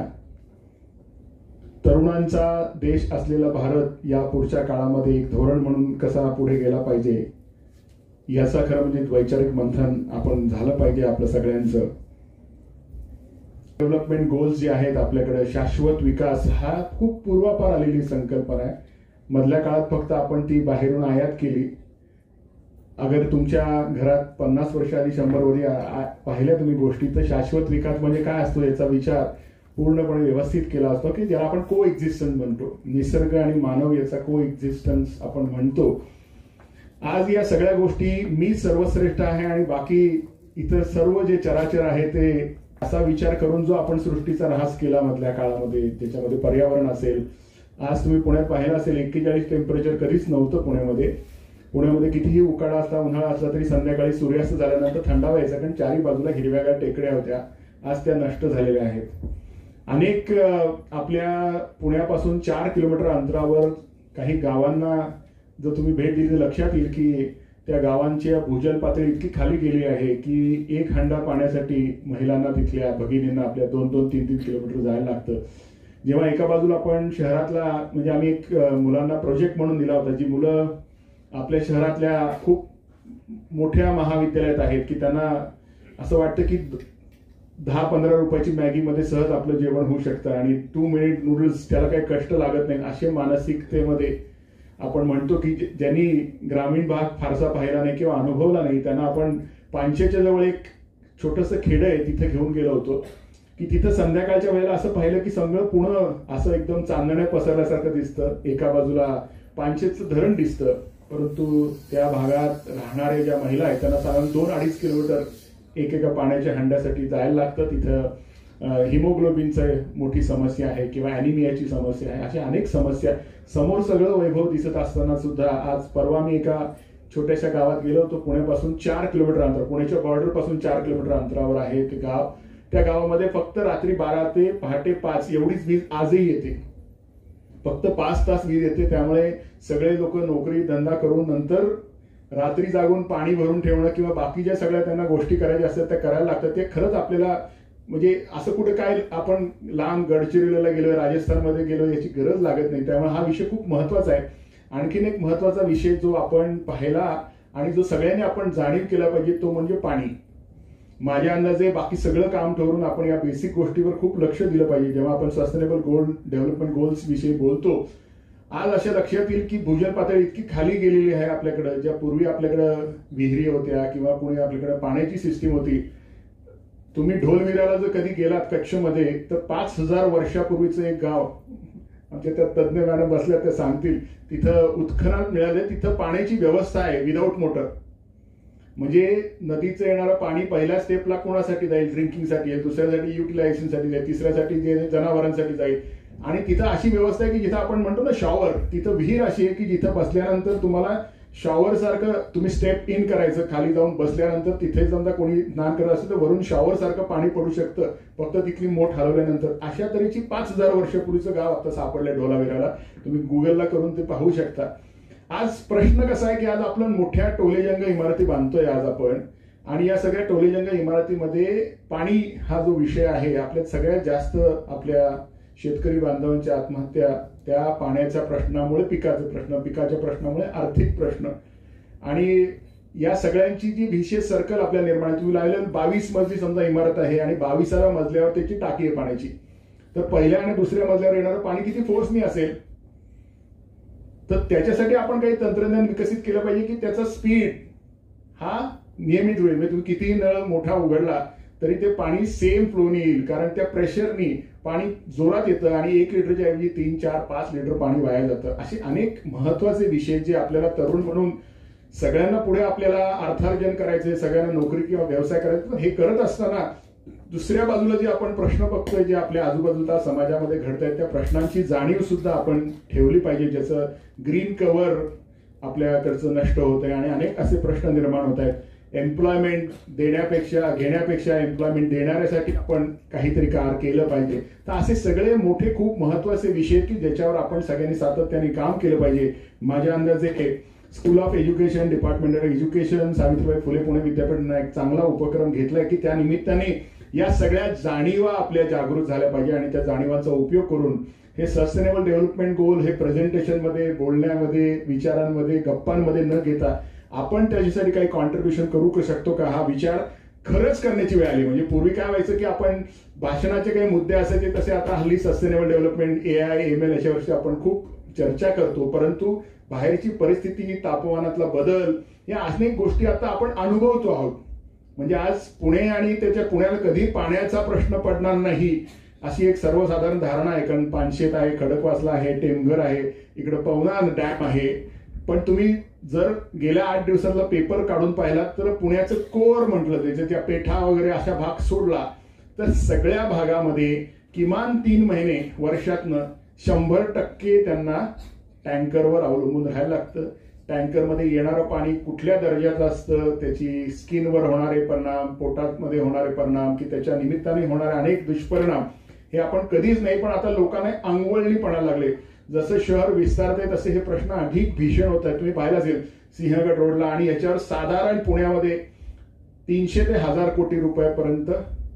तरुणांचा देश असलेला भारत या पुढच्या काळामध्ये एक धोरण म्हणून कसा पुढे गेला पाहिजे याचा खरं म्हणजे वैचारिक मंथन आपण झालं पाहिजे आपलं सगळ्यांचं. डेव्हलपमेंट गोल्स जे आहेत आपल्याकडे, शाश्वत विकास हा खूप पूर्वापार आलेली संकल्पना आहे. मधल्या काळात फक्त आपण ती बाहेरून आयात केली. अगर तुमच्या घरात 50 वर्ष आधी 100 वर्षी पाहिल्या तुम्ही गोष्टी, तर शाश्वत विकास म्हणजे काय असतो याचा विचार पूर्णपणे व्यवस्थित केला असतो की ज्याला आपण को एक्झिस्टन्स म्हणतो. निसर्ग आणि मानव याचा को एक्झिस्टन्स आपण म्हणतो. आज या सगळ्या गोष्टी मी सर्वश्रेष्ठ आहे आणि बाकी इतर सर्व जे चराचर आहे ते असा विचार करून जो आपण सृष्टीचा ऱ्हास केला मधल्या काळामध्ये, त्याच्यामध्ये पर्यावरण असेल. आज तुम्ही पुण्यात पाहिलं असेल 41 टेम्परेचर कधीच नव्हतं पुण्यामध्ये. पुण्यामध्ये कितीही उकाडा असला, उन्हाळा असला तरी संध्याकाळी सूर्यास्त झाल्यानंतर थंडावा यायचा, कारण चारी बाजूला हिरव्यागार टेकड्या होत्या. आज त्या नष्ट झालेल्या आहेत. अनेक आपल्या पुण्यापासून 4 किलोमीटर अंतरावर काही गावांना जर तुम्ही भेट दिली तर लक्षात येईल की त्या गावांची भूजल पातळी इतकी खाली गेली आहे की 1 हंडा पाण्यासाठी महिलांना, तिथल्या भगिनींना आपल्या 2-2, 3-3 किलोमीटर जायला लागतं. जेव्हा एका बाजूला आपण शहरातला, म्हणजे आम्ही एक मुलांना प्रोजेक्ट म्हणून दिला होता, जी मुलं आपल्या शहरातल्या खूप मोठ्या महाविद्यालयात आहेत की त्यांना असं वाटतं की 10-15 रुपयाची मॅगीमध्ये सहज आपलं जेवण होऊ शकतं आणि 2 मिनिट नूडल्स, त्याला काही कष्ट लागत नाही, असे मानसिकतेमध्ये आपण म्हणतो की ज्यांनी ग्रामीण भाग फारसा पाहिला नाही किंवा अनुभवला नाही, त्यांना आपण पानशेच्या जवळ एक छोटंसं खेड आहे तिथे घेऊन गेलो होतो की तिथं संध्याकाळच्या वेळेला असं पाहिलं की सगळं पुणे असं एकदम चांदण्या पसरल्यासारखं दिसतं. एका बाजूला पानशेचं धरण दिसतं, परंतु त्या भागात राहणाऱ्या ज्या महिला आहेत त्यांना साधारण 2-2.5 किलोमीटर एकेका पाण्याच्या हंड्यासाठी जायला लागतं. तिथं हिमोग्लोबिनची मोठी समस्या आहे किंवा अॅनिमियाची समस्या आहे. अशा अनेक समस्या समोर सगळं वैभव दिसत असताना सुद्धा आज परवा मी एका छोट्याशा गावात गेलो होतो. पुण्यापासून 4 किलोमीटर अंतर, पुण्याच्या बॉर्डर पासून 4 किलोमीटर अंतरावर आहे ते गाव. त्या गावामध्ये फक्त रात्री 12 ते पहाटे 5 एवढीच वीज आजही येते. फक्त 5 तास वीज येते. त्यामुळे सगळे लोक नोकरी धंदा करून नंतर रात्री जागून पाणी भरून ठेवणं किंवा बाकीच्या सगळ्या त्यांना गोष्टी करायच्या असतात त्या करायला लागतात. ते खरंच आपल्याला म्हणजे असं कुठे काय आपण लांब गडचिरोलीला गेलो, राजस्थानमध्ये गेलो याची गरज लागत नाही. त्यामुळे हा विषय खूप महत्वाचा आहे. आणखीन एक महत्वाचा विषय जो आपण पाहिला आणि जो सगळ्यांनी आपण जाणीव केला पाहिजे तो म्हणजे पाणी. माझ्या अंदाजे बाकी सगळं काम ठरवून आपण या बेसिक गोष्टीवर खूप लक्ष दिलं पाहिजे. जेव्हा आपण सस्टेनेबल डेव्हलपमेंट गोल्स विषयी बोलतो, आज अशा लक्षात येईल की भूजल पातळी इतकी खाली गेलेली आहे आपल्याकडे. ज्या पूर्वी आपल्याकडे विहिरी होत्या किंवा पुणे आपल्याकडे पाण्याची सिस्टीम होती. तुम्ही ढोलविराला जर कधी गेलात कच्छमध्ये तर 5000 वर्षापूर्वीचं एक गाव, आमच्या त्या तज्ञ मॅडम बसल्या त्या सांगतील, तिथं उत्खनन मिळाले, तिथं पाण्याची व्यवस्था आहे विदाऊट मोटर. म्हणजे नदीचं येणारं पाणी पहिल्या स्टेपला कोणासाठी जाईल, ड्रिंकिंगसाठी आहे, दुसऱ्यासाठी युटिलायझेशनसाठी जाईल, तिसऱ्यासाठी जे जनावरांसाठी जाईल. आणि तिथं अशी व्यवस्था आहे की जिथं आपण म्हणतो ना शॉवर, तिथं विहीर अशी आहे की जिथं बसल्यानंतर तुम्हाला शॉवर सारखं तुम्ही स्टेप इन करायचं, खाली जाऊन बसल्यानंतर तिथे समजा कोणी स्नान करत असेल तर वरून शॉवर सारखं पाणी पडू शकतं फक्त तिथली मोठ हलवल्यानंतर. अशा तऱ्हेची 5000 वर्षापूर्वीचं गाव आता सापडलंय ढोलावीराला. तुम्ही गुगलला करून ते पाहू शकता. आज प्रश्न कसा आहे की आज आपण मोठ्या टोलेजंग इमारती बांधतोय आज आपण, आणि या सगळ्या टोलेजंग इमारतीमध्ये पाणी हा जो विषय आहे, आपल्यात सगळ्यात जास्त आपल्या शेतकरी बांधवांच्या आत्महत्या त्या पाण्याच्या प्रश्नामुळे, पिकाच्या प्रश्नामुळे, आर्थिक प्रश्न, आणि या सगळ्यांची जी विशेष सर्कल आपल्या निर्माण. तुम्ही लावल्या 22 मजली समजा इमारत आहे आणि 22व्या मजल्यावर त्याची टाकी आहे पाण्याची, तर पहिल्या आणि दुसऱ्या मजल्यावर येणारं पाणी किती फोर्सनी असेल. तर त्याच्यासाठी आपण काही तंत्रज्ञान विकसित केलं पाहिजे की त्याचा स्पीड हा नियमित होईल. म्हणजे तुम्ही कितीही नळ मोठा उघडला तरी ते पाणी सेम फ्लोनी येईल, कारण त्या प्रेशरनी पाणी जोरात येतं आणि 1 लिटरच्या ऐवजी 3, 4, 5 लिटर पाणी वाया जातं. असे अनेक महत्वाचे विषय जे आपल्याला तरुण म्हणून सगळ्यांना पुढे आपल्याला अर्थार्जन करायचे, सगळ्यांना नोकरी किंवा व्यवसाय करायचा. हे करत असताना दुसऱ्या बाजूला जे आपण प्रश्न बघतोय, जे आपल्या आजूबाजूला समाजामध्ये घडत आहेत, त्या प्रश्नांची जाणीव सुद्धा आपण ठेवली पाहिजे. ज्याचं ग्रीन कव्हर आपल्याकडचं नष्ट होत आहे आणि अनेक असे प्रश्न निर्माण होत आहेत. एम्प्लॉयमेंट घेण्यापेक्षा एम्प्लॉयमेंट देणाऱ्यासाठी आपण काहीतरी केलं पाहिजे. तर असे सगळे मोठे खूप महत्वाचे विषय आहेत की ज्याच्यावर आपण सगळ्यांनी सातत्याने काम केलं पाहिजे. माझ्या अंदाजे school of education, department of education, Savitribai Phule Pune विद्यापीठाने एक चांगला उपक्रम घेतलाय की त्या निमित्ताने या सगळ्या जाणीवा आपल्या जागृत झाल्या पाहिजे आणि त्या जाणीवांचा उपयोग करून हे सस्टेनेबल डेव्हलपमेंट गोल हे प्रेझेंटेशनमध्ये, बोलण्यामध्ये, विचारांमध्ये, गप्पांमध्ये न घेता आपण त्याच्यासाठी काही कॉन्ट्रीब्युशन करू शकतो का, हा विचार खरंच करण्याची वेळ आली. म्हणजे पूर्वी काय व्हायचं की आपण भाषणाचे काही मुद्दे असायचे तसे आता हल्ली सस्टेनेबल डेव्हलपमेंट, AI, ML याच्यावरची आपण खूप चर्चा करतो, परंतु बाहेरची परिस्थिती, तापमानातला बदल या अनेक गोष्टी आता आपण अनुभवतो आहोत. म्हणजे आज पुणे आणि पुण्याला कधी पाण्याचा प्रश्न पडणार नाही अशी एक सर्वसाधारण धारणा आहे. कारण पानशेत आहे, खडकवासला आहे, टेमघर आहे, इकडे पवना डॅम आहे. पण तुम्ही जर गेल्या 8 दिवसांचा पेपर काढून पाहिला तर पुण्याचं कोर म्हटलं त्याच्या त्या पेठा वगैरे अशा भाग सोडला तर सगळ्या भागामध्ये किमान 3 महिने वर्षातनं 100% त्यांना टँकरवर अवलंबून राहायला लागतं. टँकरमध्ये येणारं पाणी कुठल्या दर्जाचं असतं, त्याची स्किनवर होणारे परिणाम, पोटामध्ये होणारे परिणाम की त्याच्या निमित्ताने होणारे अनेक दुष्परिणाम हे आपण कधीच नाही, पण आता लोकांना अंगवळणी पडायला लागले. जसं शहर विस्तारते तसे हे प्रश्न अधिक भीषण होत आहेत. तुम्ही पाहिलं असेल सिंहगड रोडला आणि याच्यावर साधारण पुण्यामध्ये 300 ते 1000 कोटी रुपयापर्यंत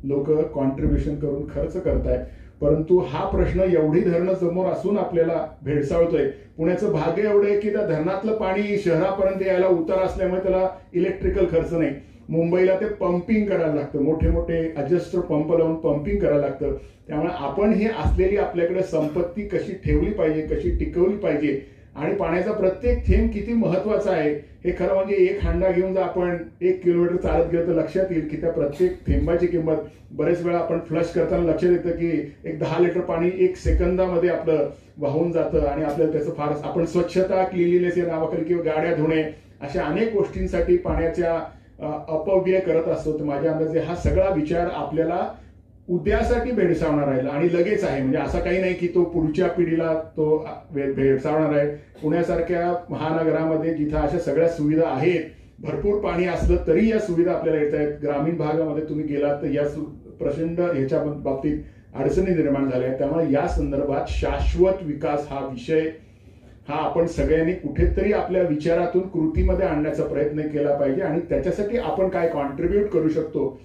लोक कॉन्ट्रीब्युशन करून खर्च करतायत. परंतु हा प्रश्न एवढी धरणं समोर असून आपल्याला भेडसावतोय. पुण्याचं भाग्य एवढं आहे की त्या धरणातलं पाणी शहरापर्यंत यायला उतार असल्यामुळे त्याला इलेक्ट्रिकल खर्च नाही. मुंबईला ते पंपिंग करायला लागतं, मोठे मोठे अडजस्टर पंप लावून पंपिंग करायला लागतं. त्यामुळे आपण हे असलेली आपल्याकडे संपत्ती कशी ठेवली पाहिजे, कशी टिकवली पाहिजे आणि पाण्याचा प्रत्येक थेंब किती महत्वाचा आहे हे खरं म्हणजे एक हांडा घेऊन जर आपण 1 किलोमीटर चालत गेलो तर लक्षात येईल की त्या प्रत्येक थेंबाची किंमत. बरेच वेळा आपण फ्लश करताना लक्षात येतं की एक 10 लिटर पाणी 1 सेकंदामध्ये आपलं वाहून जातं आणि आपल्याला त्याचं फार आपण स्वच्छता, क्लिनलीनेस या नावाखाली किंवा गाड्या धुणे अशा अनेक गोष्टींसाठी पाण्याच्या अपव्यय करत असतो. तर माझ्या अंदाजे हा सगळा विचार आपल्याला उद्यासाठी भेडसावणार आहे आणि लगेच आहे. म्हणजे असं काही नाही की तो पुढच्या पिढीला तो भेडसावणार आहे. पुण्यासारख्या महानगरामध्ये जिथं अशा सगळ्या सुविधा आहेत, भरपूर पाणी असलं तरी या सुविधा आपल्याला येत आहेत. ग्रामीण भागामध्ये तुम्ही गेलात तर या प्रचंड ह्याच्या बाबतीत अडचणी निर्माण झाल्या आहेत. त्यामुळे या संदर्भात शाश्वत विकास हा विषय हा आपण सगळ्यांनी कुठेतरी आपल्या विचारातून कृतीमध्ये आणण्याचा प्रयत्न केला पाहिजे आणि त्याच्यासाठी आपण काय कॉन्ट्रीब्युट करू शकतो,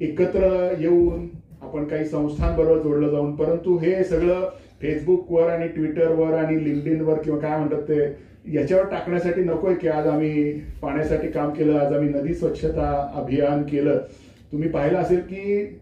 एकत्र येऊन आपण काही संस्थांबरोबर जोडलं जाऊन. परंतु हे सगळं फेसबुकवर आणि ट्विटरवर आणि लिंक्डइनवर किंवा काय म्हणतात ते याच्यावर टाकण्यासाठी नकोय की आज आम्ही पाण्यासाठी काम केलं, आज आम्ही नदी स्वच्छता अभियान केलं. तुम्ही पाहिलं असेल की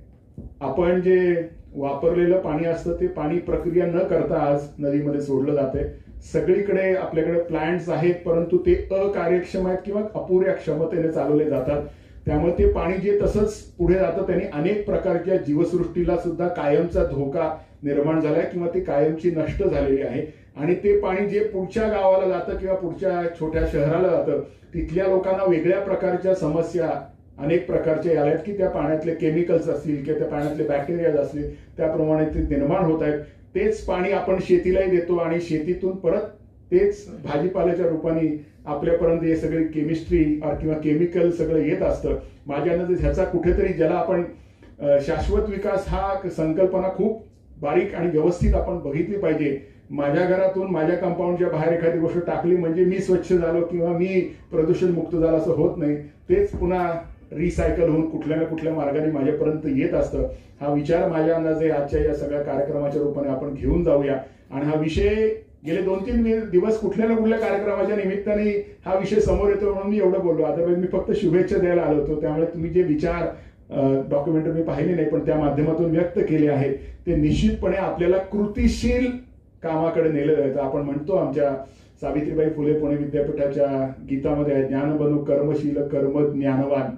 आपण जे वापरलेलं पाणी असतं ते पाणी प्रक्रिया न करता आज नदीमध्ये सोडलं जाते. सगळीकडे आपल्याकडे प्लांट्स आहेत परंतु ते अकार्यक्षम आहेत किंवा अपुऱ्या क्षमतेने चालवले जातात. त्यामुळे ते पाणी जे तसंच पुढे जातं त्याने अनेक प्रकारच्या जीवसृष्टीला सुद्धा कायमचा धोका निर्माण झालाय किंवा ती कायमची नष्ट झालेली आहे. आणि ते पाणी जे पुढच्या गावाला जातं किंवा पुढच्या छोट्या शहराला जातं तिथल्या लोकांना वेगळ्या प्रकारच्या समस्या अनेक प्रकारचे आल्यात की त्या पाण्यातले केमिकल्स असतील किंवा त्या पाण्यातले बॅक्टेरिया असतील त्याप्रमाणे ते निर्माण होत आहेत. तेच पाणी आपण शेतीलाही देतो आणि शेतीतून परत तेच भाजीपाल्याच्या रूपाने आपल्यापर्यंत हे सगळे केमिस्ट्री किंवा केमिकल सगळं येत असतं. माझ्या अंदाजे ह्याचा कुठेतरी ज्याला आपण शाश्वत विकास हा संकल्पना खूप बारीक आणि व्यवस्थित आपण बघितली पाहिजे. माझ्या घरातून माझ्या कंपाऊंडच्या बाहेर एखादी गोष्ट टाकली म्हणजे मी स्वच्छ झालो किंवा मी प्रदूषण मुक्त झालो असं होत नाही. तेच पुन्हा रिसायकल होऊन कुठल्या ना कुठल्या मार्गाने माझ्यापर्यंत येत असतं. हा विचार माझ्या अंदाजे आजच्या या सगळ्या कार्यक्रमाच्या रूपाने आपण घेऊन जाऊया आणि हा विषय गेले 2-3 दिवस कुठल्या ना कुठल्या कार्यक्रमाच्या निमित्ताने हा विषय समोर येतो म्हणून मी एवढं बोललो. अदरवाईज मी फक्त शुभेच्छा द्यायला आलो होतो. त्यामुळे तुम्ही जे विचार डॉक्युमेंटरी मी पाहिले नाही पण त्या माध्यमातून व्यक्त केले आहेत ते निश्चितपणे आपल्याला कृतीशील कामाकडे नेलं जातं. आपण म्हणतो आमच्या सावित्रीबाई फुले पुणे विद्यापीठाच्या गीतामध्ये आहे ज्ञान बनू कर्मशील कर्म ज्ञानवान.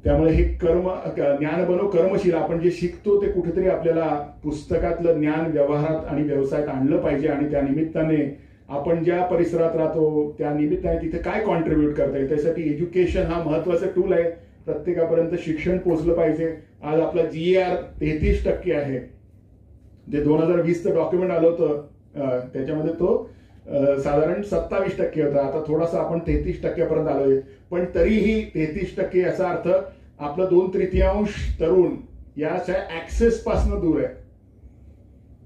त्यामुळे हे ज्ञान बनव कर्मशील आपण जे शिकतो ते कुठेतरी आपल्याला पुस्तकातलं ज्ञान व्यवहारात आणि व्यवसायात आणलं पाहिजे आणि त्या निमित्ताने आपण ज्या परिसरात राहतो त्या निमित्ताने तिथे काय कॉन्ट्रीब्युट करता येईल त्यासाठी एज्युकेशन हा महत्वाचा टूल आहे. प्रत्येकापर्यंत शिक्षण पोहोचलं पाहिजे. आज आपला GR 33% आहे. जे 2020चं डॉक्युमेंट आलं होतं त्याच्यामध्ये तो साधारण 27% होता. आता थोडासा आपण 33% पर्यंत आलोय पण तरीही 33% याचा अर्थ आपलं 2/3 तरुण याच्या ऍक्सेस पासून दूर आहे.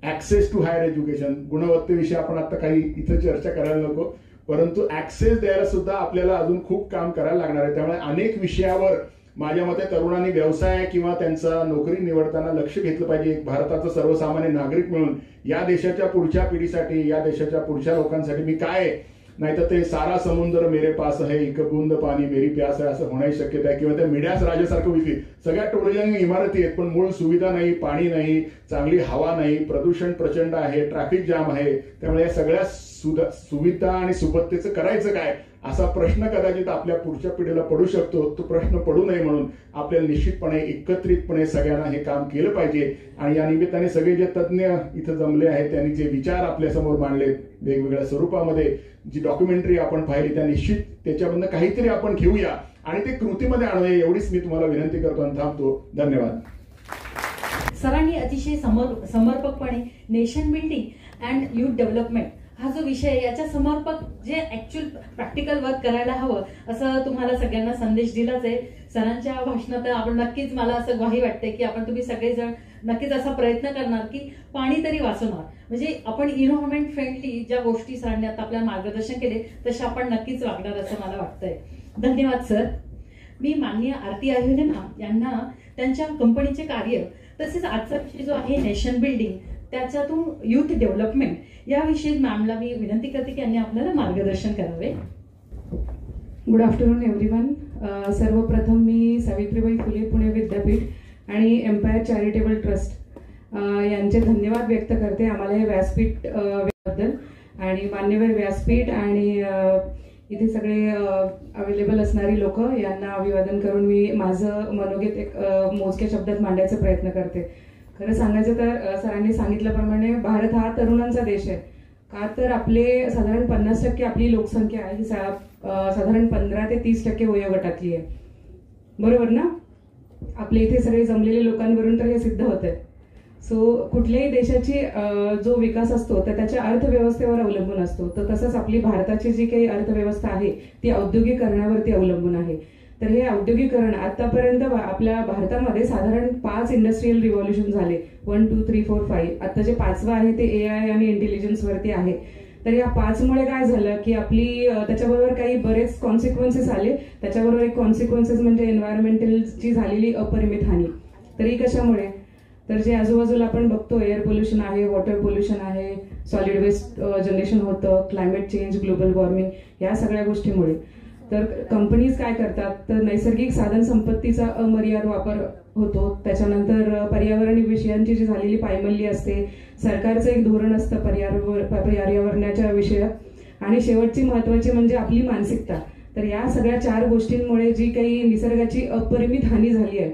ऍक्सेस टू हायर एज्युकेशन गुणवत्तेविषयी आपण आता काही इथं चर्चा करायला नको परंतु ऍक्सेस द्यायला सुद्धा आपल्याला अजून खूप काम करायला लागणार आहे. त्यामुळे अनेक विषयावर माझ्या मते तरुणांनी व्यवसाय किंवा त्यांचा नोकरी निवडताना लक्ष घेतलं पाहिजे. एक भारताचा सर्वसामान्य नागरिक म्हणून या देशाच्या पुढच्या पिढीसाठी, या देशाच्या पुढच्या लोकांसाठी मी काय, नाहीतर ते सारा समुद्र मेरे पास है, एक बूंद पाणी मेरी प्यास आहे असं होण्याची शक्यता आहे. किंवा त्या मिड्यास राजासारखं होईल. सगळ्या टोळीजंग इमारती आहेत पण मूळ सुविधा नाही, पाणी नाही, चांगली हवा नाही, प्रदूषण प्रचंड आहे, ट्रॅफिक जाम आहे. त्यामुळे या सगळ्या सुविधा आणि सुबत्तेचं करायचं काय असा प्रश्न कदाचित आपल्या पुढच्या पिढीला पडू शकतो. तो प्रश्न पडू नये म्हणून आपल्याला निश्चितपणे एकत्रितपणे सगळ्यांना हे काम केलं पाहिजे. आणि या निमित्ताने सगळे जे तज्ज्ञ इथं जमले आहेत त्यांनी जे विचार आपल्यासमोर मांडले वेगवेगळ्या स्वरूपामध्ये, जी डॉक्युमेंटरी आपण पाहिली त्या निश्चित त्याच्यामधनं काहीतरी आपण घेऊया आणि ते कृतीमध्ये आणूया एवढीच मी तुम्हाला विनंती करतो आणि थांबतो. धन्यवाद. सरांनी अतिशय समर्पकपणे nation building and youth development हा जो विषय, याच्या समर्पक जे ऍक्च्युअल प्रॅक्टिकल वर्क करायला हवं असं तुम्हाला सगळ्यांना संदेश दिलाच आहे. सरांच्या भाषणात आपण नक्कीच, मला असं ग्वाही वाटते की तुम्ही सगळेजण नक्कीच असा प्रयत्न करणार की पाणी तरी वाचवणार. म्हणजे आपण इन्व्हायरमेंट फ्रेंडली ज्या गोष्टी सरांनी आता आपल्याला मार्गदर्शन केले तसे आपण नक्कीच वागणार असं मला वाटतंय. धन्यवाद सर. मी माननीय आरती आयोजन यांना त्यांच्या कंपनीचे कार्य तसेच आजचा विषय जो आहे नेशन बिल्डिंग त्याच्यातून युथ डेव्हलपमेंट याविषयी मॅमला मी विनंती करते की यांनी आपल्याला मार्गदर्शन करावे. Good afternoon everyone. सर्वप्रथम मी सावित्रीबाई फुले पुणे विद्यापीठ आणि एम्पायर चॅरिटेबल ट्रस्ट यांचे धन्यवाद व्यक्त करते आम्हाला हे व्यासपीठ बद्दल. आणि मान्यवर व्यासपीठ आणि इथे सगळे अवेलेबल असणारी लोक यांना अभिवादन करून मी माझं मनोगत एक मोजक्या शब्दात मांडायचा प्रयत्न करते. खरं सांगायचं तर सरांनी सांगितल्याप्रमाणे भारत हा तरुणांचा देश आहे. का तर आपले साधारण 50% आपली लोकसंख्या ही साधारण 15 ते 30% वयोगटातली आहे. बरोबर ना? आपल्या इथे सगळे जमलेले लोकांवरून तर हे सिद्ध होत आहे. सो कुठल्याही देशाची जो विकास असतो तर त्याच्या अर्थव्यवस्थेवर अवलंबून असतो. तर तसंच आपली भारताची जी काही अर्थव्यवस्था आहे ती औद्योगिकरणावरती अवलंबून आहे. तर हे औद्योगिकरण आतापर्यंत आपल्या भारतामध्ये साधारण 5 इंडस्ट्रियल रिव्हॉल्युशन झाले. 1, 2, 3, 4, 5. आता जे 5वं आहे ते AI आणि इंटेलिजन्स वरती आहे. तर या 5मुळे काय झालं की आपली त्याच्याबरोबर काही बरेच कॉन्सिक्वेन्सेस आले. त्याच्याबरोबर एक कॉन्सिक्वेन्सेस म्हणजे एन्व्हायरमेंटलची झालेली अपरिमित हानी. तरी कशामुळे? तर जे आजूबाजूला आपण बघतो एअर पोल्युशन आहे, वॉटर पोल्युशन आहे, सॉलिड वेस्ट जनरेशन होतं, क्लायमेट चेंज, ग्लोबल वॉर्मिंग, या सगळ्या गोष्टीमुळे. तर कंपनीज काय करतात तर नैसर्गिक साधन संपत्तीचा अमर्याद वापर होतो. त्याच्यानंतर पर्यावरण विषयांची जी झालेली पायमल्ली असते, सरकारचं एक धोरण असतं पर्यावरणाच्या विषयात, आणि शेवटची महत्वाची म्हणजे आपली मानसिकता. तर या सगळ्या 4 गोष्टींमुळे जी काही निसर्गाची अपरिमित हानी झाली आहे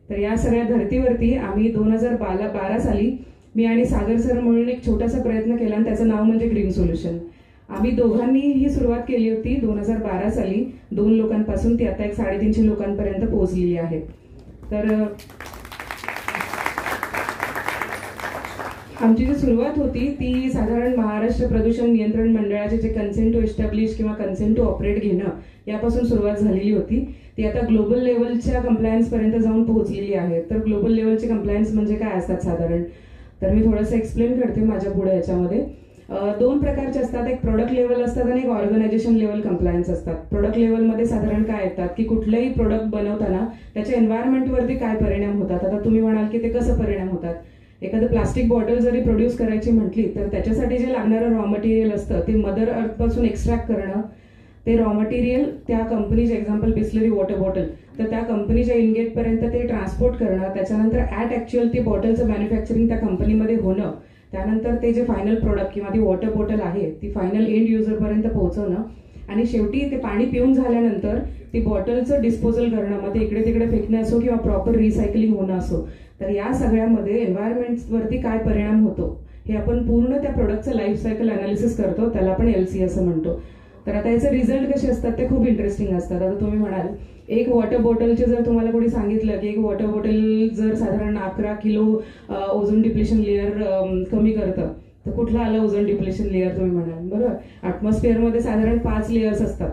तर या सगळ्या धर्तीवरती आम्ही 2012 साली मी आणि सागर सर म्हणून एक छोटासा प्रयत्न केला आणि त्याचं नाव म्हणजे ग्रीन सोल्युशन. आम्ही दोघांनी ही सुरुवात केली होती 2012 साली 2 लोकांपासून. ती आता एक 350 लोकांपर्यंत पोहोचलेली आहे. तर आमची जी सुरुवात होती ती साधारण महाराष्ट्र प्रदूषण नियंत्रण मंडळाचे जे कन्सेंट टू एस्टॅब्लिश किंवा कन्सेंट टू ऑपरेट घेणं यापासून सुरुवात झालेली होती. ती आता ग्लोबल लेवलच्या कंप्लायन्स पर्यंत जाऊन पोहोचलेली आहे. तर ग्लोबल लेवलचे कंप्लायन्स म्हणजे काय असतात साधारण, तर मी थोडंसं एक्सप्लेन करते माझ्या पुढे. याच्यामध्ये 2 प्रकारचे असतात. एक प्रोडक्ट लेवल असतात आणि एक ऑर्गनायझेशन लेवल कंप्लायन्स असतात. प्रोडक्ट लेवलमध्ये साधारण काय येतात की कुठलेही प्रोडक्ट बनवताना त्याच्या एन्व्हायरमेंटवरती काय परिणाम होतात. आता तुम्ही म्हणाल की ते कसं परिणाम होतात. एखादं प्लास्टिक बॉटल जरी प्रोड्यूस करायची म्हटली तर त्याच्यासाठी जे लागणारं रॉ मटेरियल असतं ते मदर अर्थपासून एक्स्ट्रॅक्ट करणं, ते रॉ मटेरियल त्या कंपनीचे, एक्झाम्पल बिस्लरी वॉटर बॉटल, तर त्या कंपनीच्या इनगेटपर्यंत ते ट्रान्सपोर्ट करणं, त्याच्यानंतर ॲट ॲक्च्युअल ती बॉटलचं मॅन्युफॅक्चरिंग त्या कंपनीमध्ये होणं, त्यानंतर ते जे फायनल प्रोडक्ट किंवा ती वॉटर बॉटल आहे ती फायनल एंड युजरपर्यंत पोहोचवणं, आणि शेवटी ते पाणी पिऊन झाल्यानंतर ती बॉटलचं डिस्पोजल करणं, मग ते इकडे तिकडे फेकणं असो किंवा प्रॉपर रिसायकलिंग होणं असो. तर या सगळ्यामध्ये एन्व्हायरमेंटवरती काय परिणाम होतो हे आपण पूर्ण त्या प्रोडक्टचं लाईफ सायकल अनालिसिस करतो, त्याला आपण LC असं म्हणतो. तर आता याचे रिझल्ट कसे असतात ते खूप इंटरेस्टिंग असतात. आता तुम्ही म्हणाल एक वॉटर बॉटलचे जर तुम्हाला कोणी सांगितलं की एक वॉटर बॉटल जर साधारण 11 किलो ओझोन डिप्लेशन लेअर कमी करतं तर कुठलं आलं ओझोन डिप्लेशन लेअर तुम्ही म्हणाल. बरोबर, ॲटमॉस्फिअरमध्ये साधारण 5 लेयर्स असतात.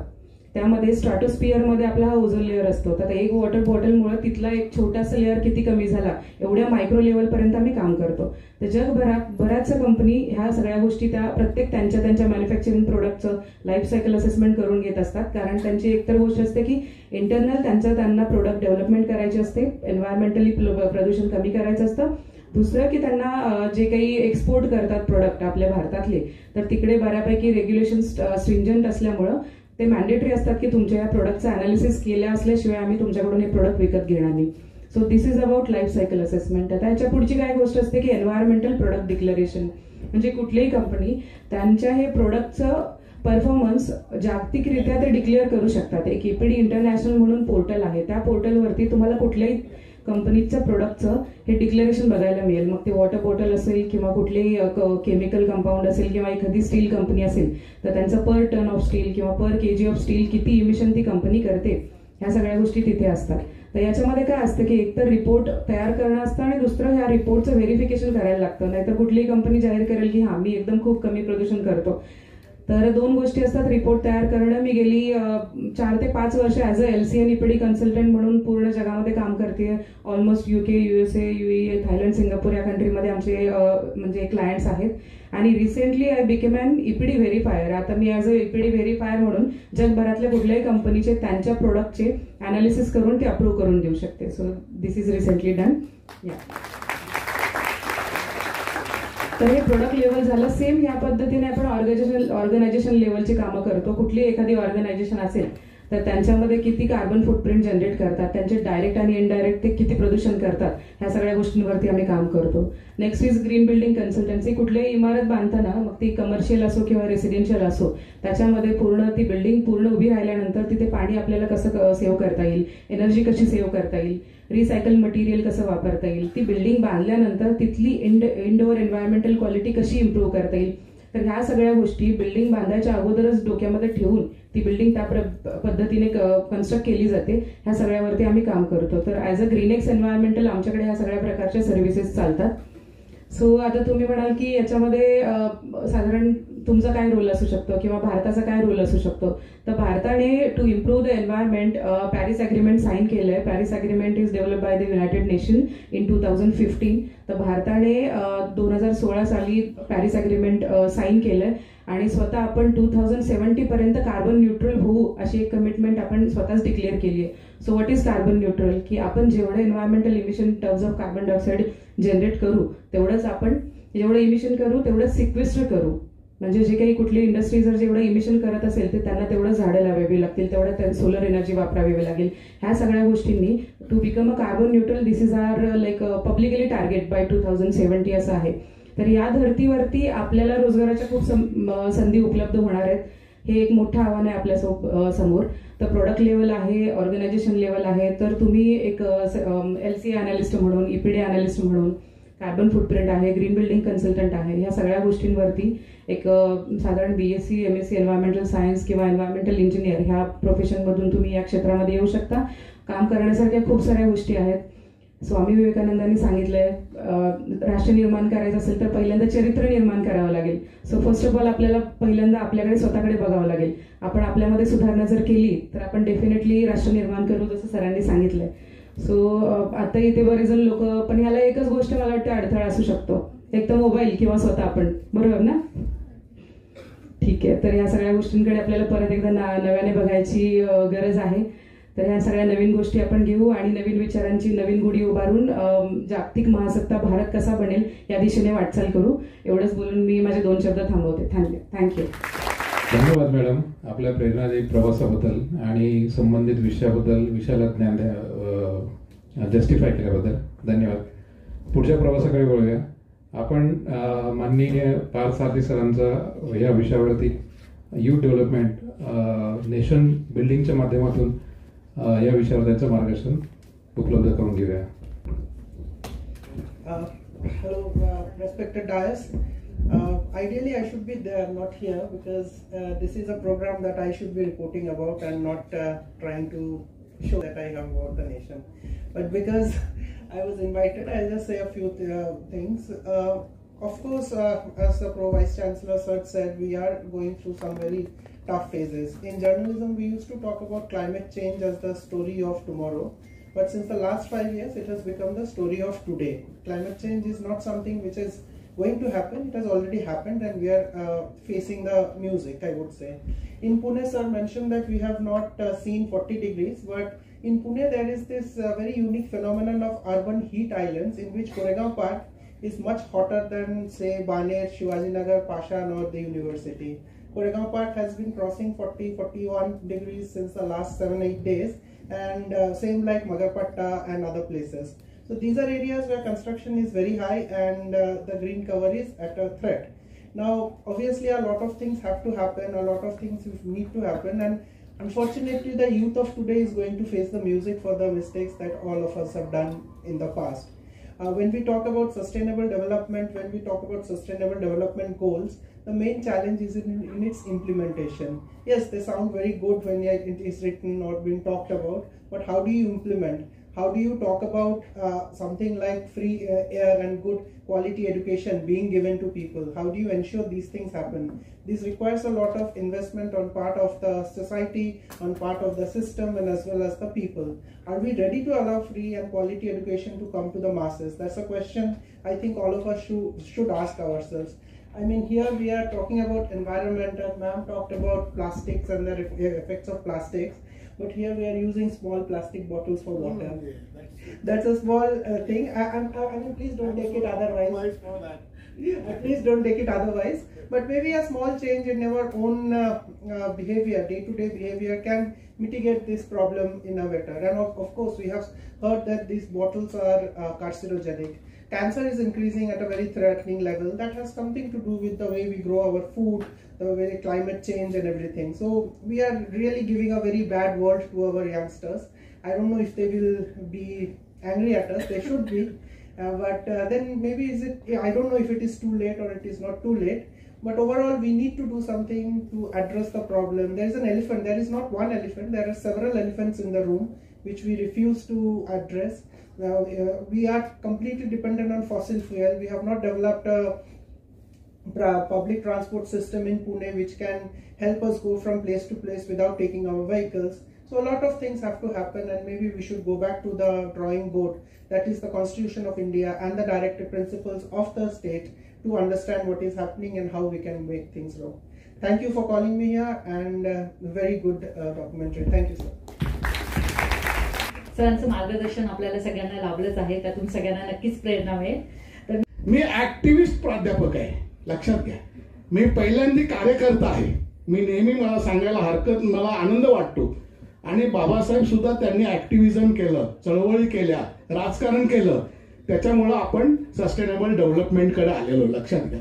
त्यामध्ये स्ट्रॅटोस्फिअरमध्ये आपला हा ओझोन लेअर असतो. तर एक वॉटर बॉटलमुळे तिथला एक छोटासा लेअर किती कमी झाला एवढ्या मायक्रो लेवलपर्यंत आम्ही काम करतो. तर जगभरात बऱ्याचशा कंपनी ह्या सगळ्या गोष्टी त्या प्रत्येक त्यांच्या मॅन्युफॅक्चरिंग प्रोडक्टचं लाईफ सायकल असेसमेंट करून घेत असतात. कारण त्यांची एकतर गोष्ट असते की इंटरनल त्यांना प्रोडक्ट डेव्हलपमेंट करायची असते, एन्व्हायरमेंटली प्रदूषण कमी करायचं असतं. दुसरं की त्यांना जे काही एक्सपोर्ट करतात प्रोडक्ट आपल्या भारतातले, तर तिकडे बऱ्यापैकी रेग्युलेशन स्ट्रिंजंट असल्यामुळं ते मॅन्डेटरी असतात की तुमच्या या प्रोडक्टचं अनालिसिस केल्या असल्याशिवाय आम्ही तुमच्याकडून हे प्रोडक्ट विकत घेणार नाही. So this is about life cycle assessment. आता याच्या पुढची काय गोष्ट असते की एन्व्हायरमेंटल प्रोडक्ट डिक्लेरेशन. म्हणजे कुठलीही कंपनी त्यांच्या हे प्रोडक्टचं परफॉर्मन्स जागतिकरित्या ते डिक्लेअर करू शकतात. एक EPD इंटरनॅशनल म्हणून पोर्टल आहे, त्या पोर्टलवरती तुम्हाला कुठल्याही कंपनीच्या प्रोडक्टचं हे डिक्लेरेशन बघायला मिळेल. मग ते वॉटर बॉटल असेल किंवा कुठलेही केमिकल कंपाऊंड असेल किंवा एखादी स्टील कंपनी असेल तर त्यांचं पर टन ऑफ स्टील किंवा पर केजी ऑफ स्टील किती इमिशन ती कंपनी करते, ह्या सगळ्या गोष्टी तिथे असतात. तर याच्यामध्ये काय असतं की एकतर रिपोर्ट तयार करणं असतं आणि दुसरं ह्या रिपोर्टचं व्हेरिफिकेशन करायला लागतं. नाहीतर कुठलीही कंपनी जाहीर करेल की हा मी एकदम खूप कमी प्रदूषण करतो. तर दोन गोष्टी असतात रिपोर्ट तयार करणं. मी गेली 4 ते 5 वर्ष as a LCN EPD consultant म्हणून पूर्ण जगामध्ये काम करते. Almost UK, USA, UAE, Thailand, Singapore या कंट्रीमध्ये आमचे म्हणजे क्लायंट्स आहेत. आणि recently I became an EPD verifier. आता मी ॲज अ EPD व्हेरीफायर म्हणून जगभरातल्या कुठल्याही कंपनीचे त्यांच्या प्रोडक्टचे अनालिसिस करून ते अप्रूव्ह करून देऊ शकते. So this is recently done. तर हे प्रोडक्ट लेवल झालं. सेम या पद्धतीने आपण ऑर्गनायझेशन लेवलची कामं करतो. कुठली एखादी ऑर्गनायझेशन असेल तर त्यांच्यामध्ये किती कार्बन फुटप्रिंट जनरेट करतात, त्यांचे डायरेक्ट आणि इनडायरेक्ट ते किती प्रदूषण करतात, ह्या सगळ्या गोष्टींवरती आम्ही काम करतो. Next is green building consultancy. कुठलीही इमारत बांधताना मग ती कमर्शियल असो किंवा रेसिडेन्शियल असो, त्याच्यामध्ये पूर्ण ती बिल्डिंग पूर्ण उभी राहिल्यानंतर तिथे पाणी आपल्याला कसं सेव्ह करता येईल, एनर्जी कशी सेव्ह करता येईल, रिसायकल मटेरियल कसं वापरता येईल, ती बिल्डिंग बांधल्यानंतर तिथली इंडोअर एन्व्हायरमेंटल क्वालिटी कशी इम्प्रूव्ह करता येईल. तर ह्या सगळ्या गोष्टी बिल्डिंग बांधायच्या अगोदरच डोक्यामध्ये ठेवून ती बिल्डिंग त्या पद्धतीने कन्स्ट्रक्ट केली जाते. ह्या सगळ्यावरती आम्ही काम करतो. तर ॲज अ ग्रीनेक्स एन्व्हायरमेंटल आमच्याकडे ह्या सगळ्या प्रकारच्या सर्व्हिसेस चालतात. सो आता तुम्ही म्हणाल की याच्यामध्ये साधारण तुमचा काय रोल असू शकतो किंवा भारताचा काय रोल असू शकतो. तर भारताने to improve the environment Paris agreement sign केलंय. Paris agreement is develop by the United Nation in 2015. तर भारताने 2016 साली पॅरिस अग्रीमेंट साईन केलंय आणि स्वतः आपण 2070 पर्यंत कार्बन न्यूट्रल होऊ अशी एक कमिटमेंट आपण स्वतःच डिक्लेअर केली आहे. So what is carbon neutral, की आपण जेवढं environmental emission terms of carbon dioxide generate करू तेवढंच आपण जेवढं इमिशन करू तेवढं सिक्वेस्टर करू. म्हणजे जे काही कुठली इंडस्ट्री जर जेवढं इमिशन करत असेल तर त्यांना तेवढं झाडं लावावी लागतील, तेवढं सोलर एनर्जी वापरावी लागेल. ह्या सगळ्या गोष्टींनी to become a carbon neutral this is our like publicly target by 2070 असं आहे. तर या धर्तीवरती आपल्याला रोजगाराच्या खूप संधी उपलब्ध होणार आहेत. हे एक मोठं आव्हान आहे आपल्या समोर. तर प्रोडक्ट लेवल आहे, ऑर्गनायझेशन लेवल आहे. तर तुम्ही एक LCA अनालिस्ट म्हणून, EPD अनालिस्ट म्हणून, कार्बन फुटप्रिंट आहे, ग्रीन बिल्डिंग कन्सल्टंट आहे, ह्या सगळ्या गोष्टींवरती एक साधारण BSc MSc एन्व्हायरमेंटल सायन्स किंवा एन्व्हायरमेंटल इंजिनियर ह्या प्रोफेशनमधून तुम्ही या क्षेत्रामध्ये येऊ शकता. काम करण्यासारख्या खूप साऱ्या गोष्टी आहेत. स्वामी विवेकानंदांनी सांगितलंय राष्ट्र निर्माण करायचं असेल तर पहिल्यांदा चरित्र निर्माण करावं लागेल. सो फर्स्ट ऑफ ऑल आपल्याला पहिल्यांदा आपल्याकडे स्वतःकडे बघावं लागेल. आपण आपल्यामध्ये सुधारणा जर केली तर आपण डेफिनेटली राष्ट्र निर्माण करू, जसं सरांनी सांगितलंय. सो आता इथे बरेच जण लोक, पण ह्याला एकच गोष्ट मला वाटतं अडथळा असू शकतो, एक तर मोबाईल किंवा स्वतः आपण, बरोबर ना? ठीक आहे. तर ह्या सगळ्या गोष्टींकडे आपल्याला परत एकदा नव्याने बघायची गरज आहे. तर ह्या सगळ्या नवीन गोष्टी आपण घेऊ आणि नवीन विचारांची नवीन गुढी उभारून जागतिक महासत्ता भारत कसा बनेल या दिशेने वाटचाल करू. एवढंच बोलून मी माझे 2 शब्द थांबवते. थँक्यू. धन्यवाद मॅडम, आपल्या प्रेरणादायी प्रवासाबद्दल आणि संबंधित विषयाला ज्ञान जस्टिफाय केल्याबद्दल धन्यवाद. पुढच्या प्रवासाकडे वळूया. आपण माननीय पार्थ सारथी सरांचा या विषयावरती युथ डेव्हलपमेंट नेशन बिल्डिंगच्या माध्यमातून या विषयावर त्यांचं मार्गदर्शन उपलब्ध करून घेऊया. Hello, respected dais. Ideally, I should be there, not here, because this is a program that I should be reporting about and not trying to show that I have about the nation. But because I was invited, I'll just say a few things. Of course, as the Pro Vice Chancellor Sir said, we are going through some very tough phases. In journalism, we used to talk about climate change as the story of tomorrow, but since the last 5 years, it has become the story of today. Climate change is not something which is going to happen, it has already happened, and we are facing the music, I would say. In Pune, sir mentioned that we have not seen 40 degrees, but in Pune there is this very unique phenomenon of urban heat islands in which Koregaon Park is much hotter than, say, Baner, Shivajinagar, Pashan or the university. Koregaon Park has been crossing 40, 41 degrees since the last 7-8 days, and same like Magarpatta and other places. So these are areas where construction is very high and the green cover is at a threat. Now, obviously a lot of things have to happen, a lot of things need to happen, and unfortunately the youth of today is going to face the music for the mistakes that all of us have done in the past. When we talk about sustainable development, when we talk about sustainable development goals, the main challenge is in its implementation. Yes, they sound very good when it is written or being talked about, but how do you implement? How do you talk about something like free air and good quality education being given to people? How do you ensure these things happen? This requires a lot of investment on part of the society, on part of the system, and as well as the people. Are we ready to allow free and quality education to come to the masses? That's a question I think all of us should ask ourselves. I mean, here we are talking about environment, and ma'am talked about plastics and the effects of plastics. But here we are using small plastic bottles for water. That's a small thing. I mean, please don't take it otherwise. Please don't take it otherwise. But maybe a small change in our own behavior, day-to-day behavior, can mitigate this problem in a better. And of course, we have heard that these bottles are carcinogenic. Cancer is increasing at a very threatening level. That has something to do with the way we grow our food, the way climate change and everything. So we are really giving a very bad world to our youngsters. I don't know if they will be angry at us. They should be. But then maybe I don't know if it is too late or it is not too late. But overall, we need to do something to address the problem. There is an elephant. There is not one elephant. There are several elephants in the room, which we refuse to address. We are completely dependent on fossil fuel. We have not developed a public transport system in Pune which can help us go from place to place without taking our vehicles. So a lot of things have to happen, and maybe we should go back to the drawing board, that is the Constitution of India and the directive principles of the state, to understand what is happening and how we can make things wrong. Thank you for calling me here, and very good documentary. Thank you, sir. सरांचं मार्गदर्शन आपल्याला सगळ्यांना लाभलंच आहे, त्यातून सगळ्यांना नक्कीच प्रेरणा मिळेल. मी activist प्राध्यापक आहे, लक्षात घ्या. मी पहिल्यांदा कार्यकर्ता आहे. मी नेहमी मला सांगायला मला आनंद वाटतो. आणि बाबासाहेब सुद्धा त्यांनी ऍक्टिव्हिजम केलं, चळवळी केल्या, राजकारण केलं. त्याच्यामुळे आपण सस्टेनेबल डेव्हलपमेंटकडे आलेलो, लक्षात घ्या.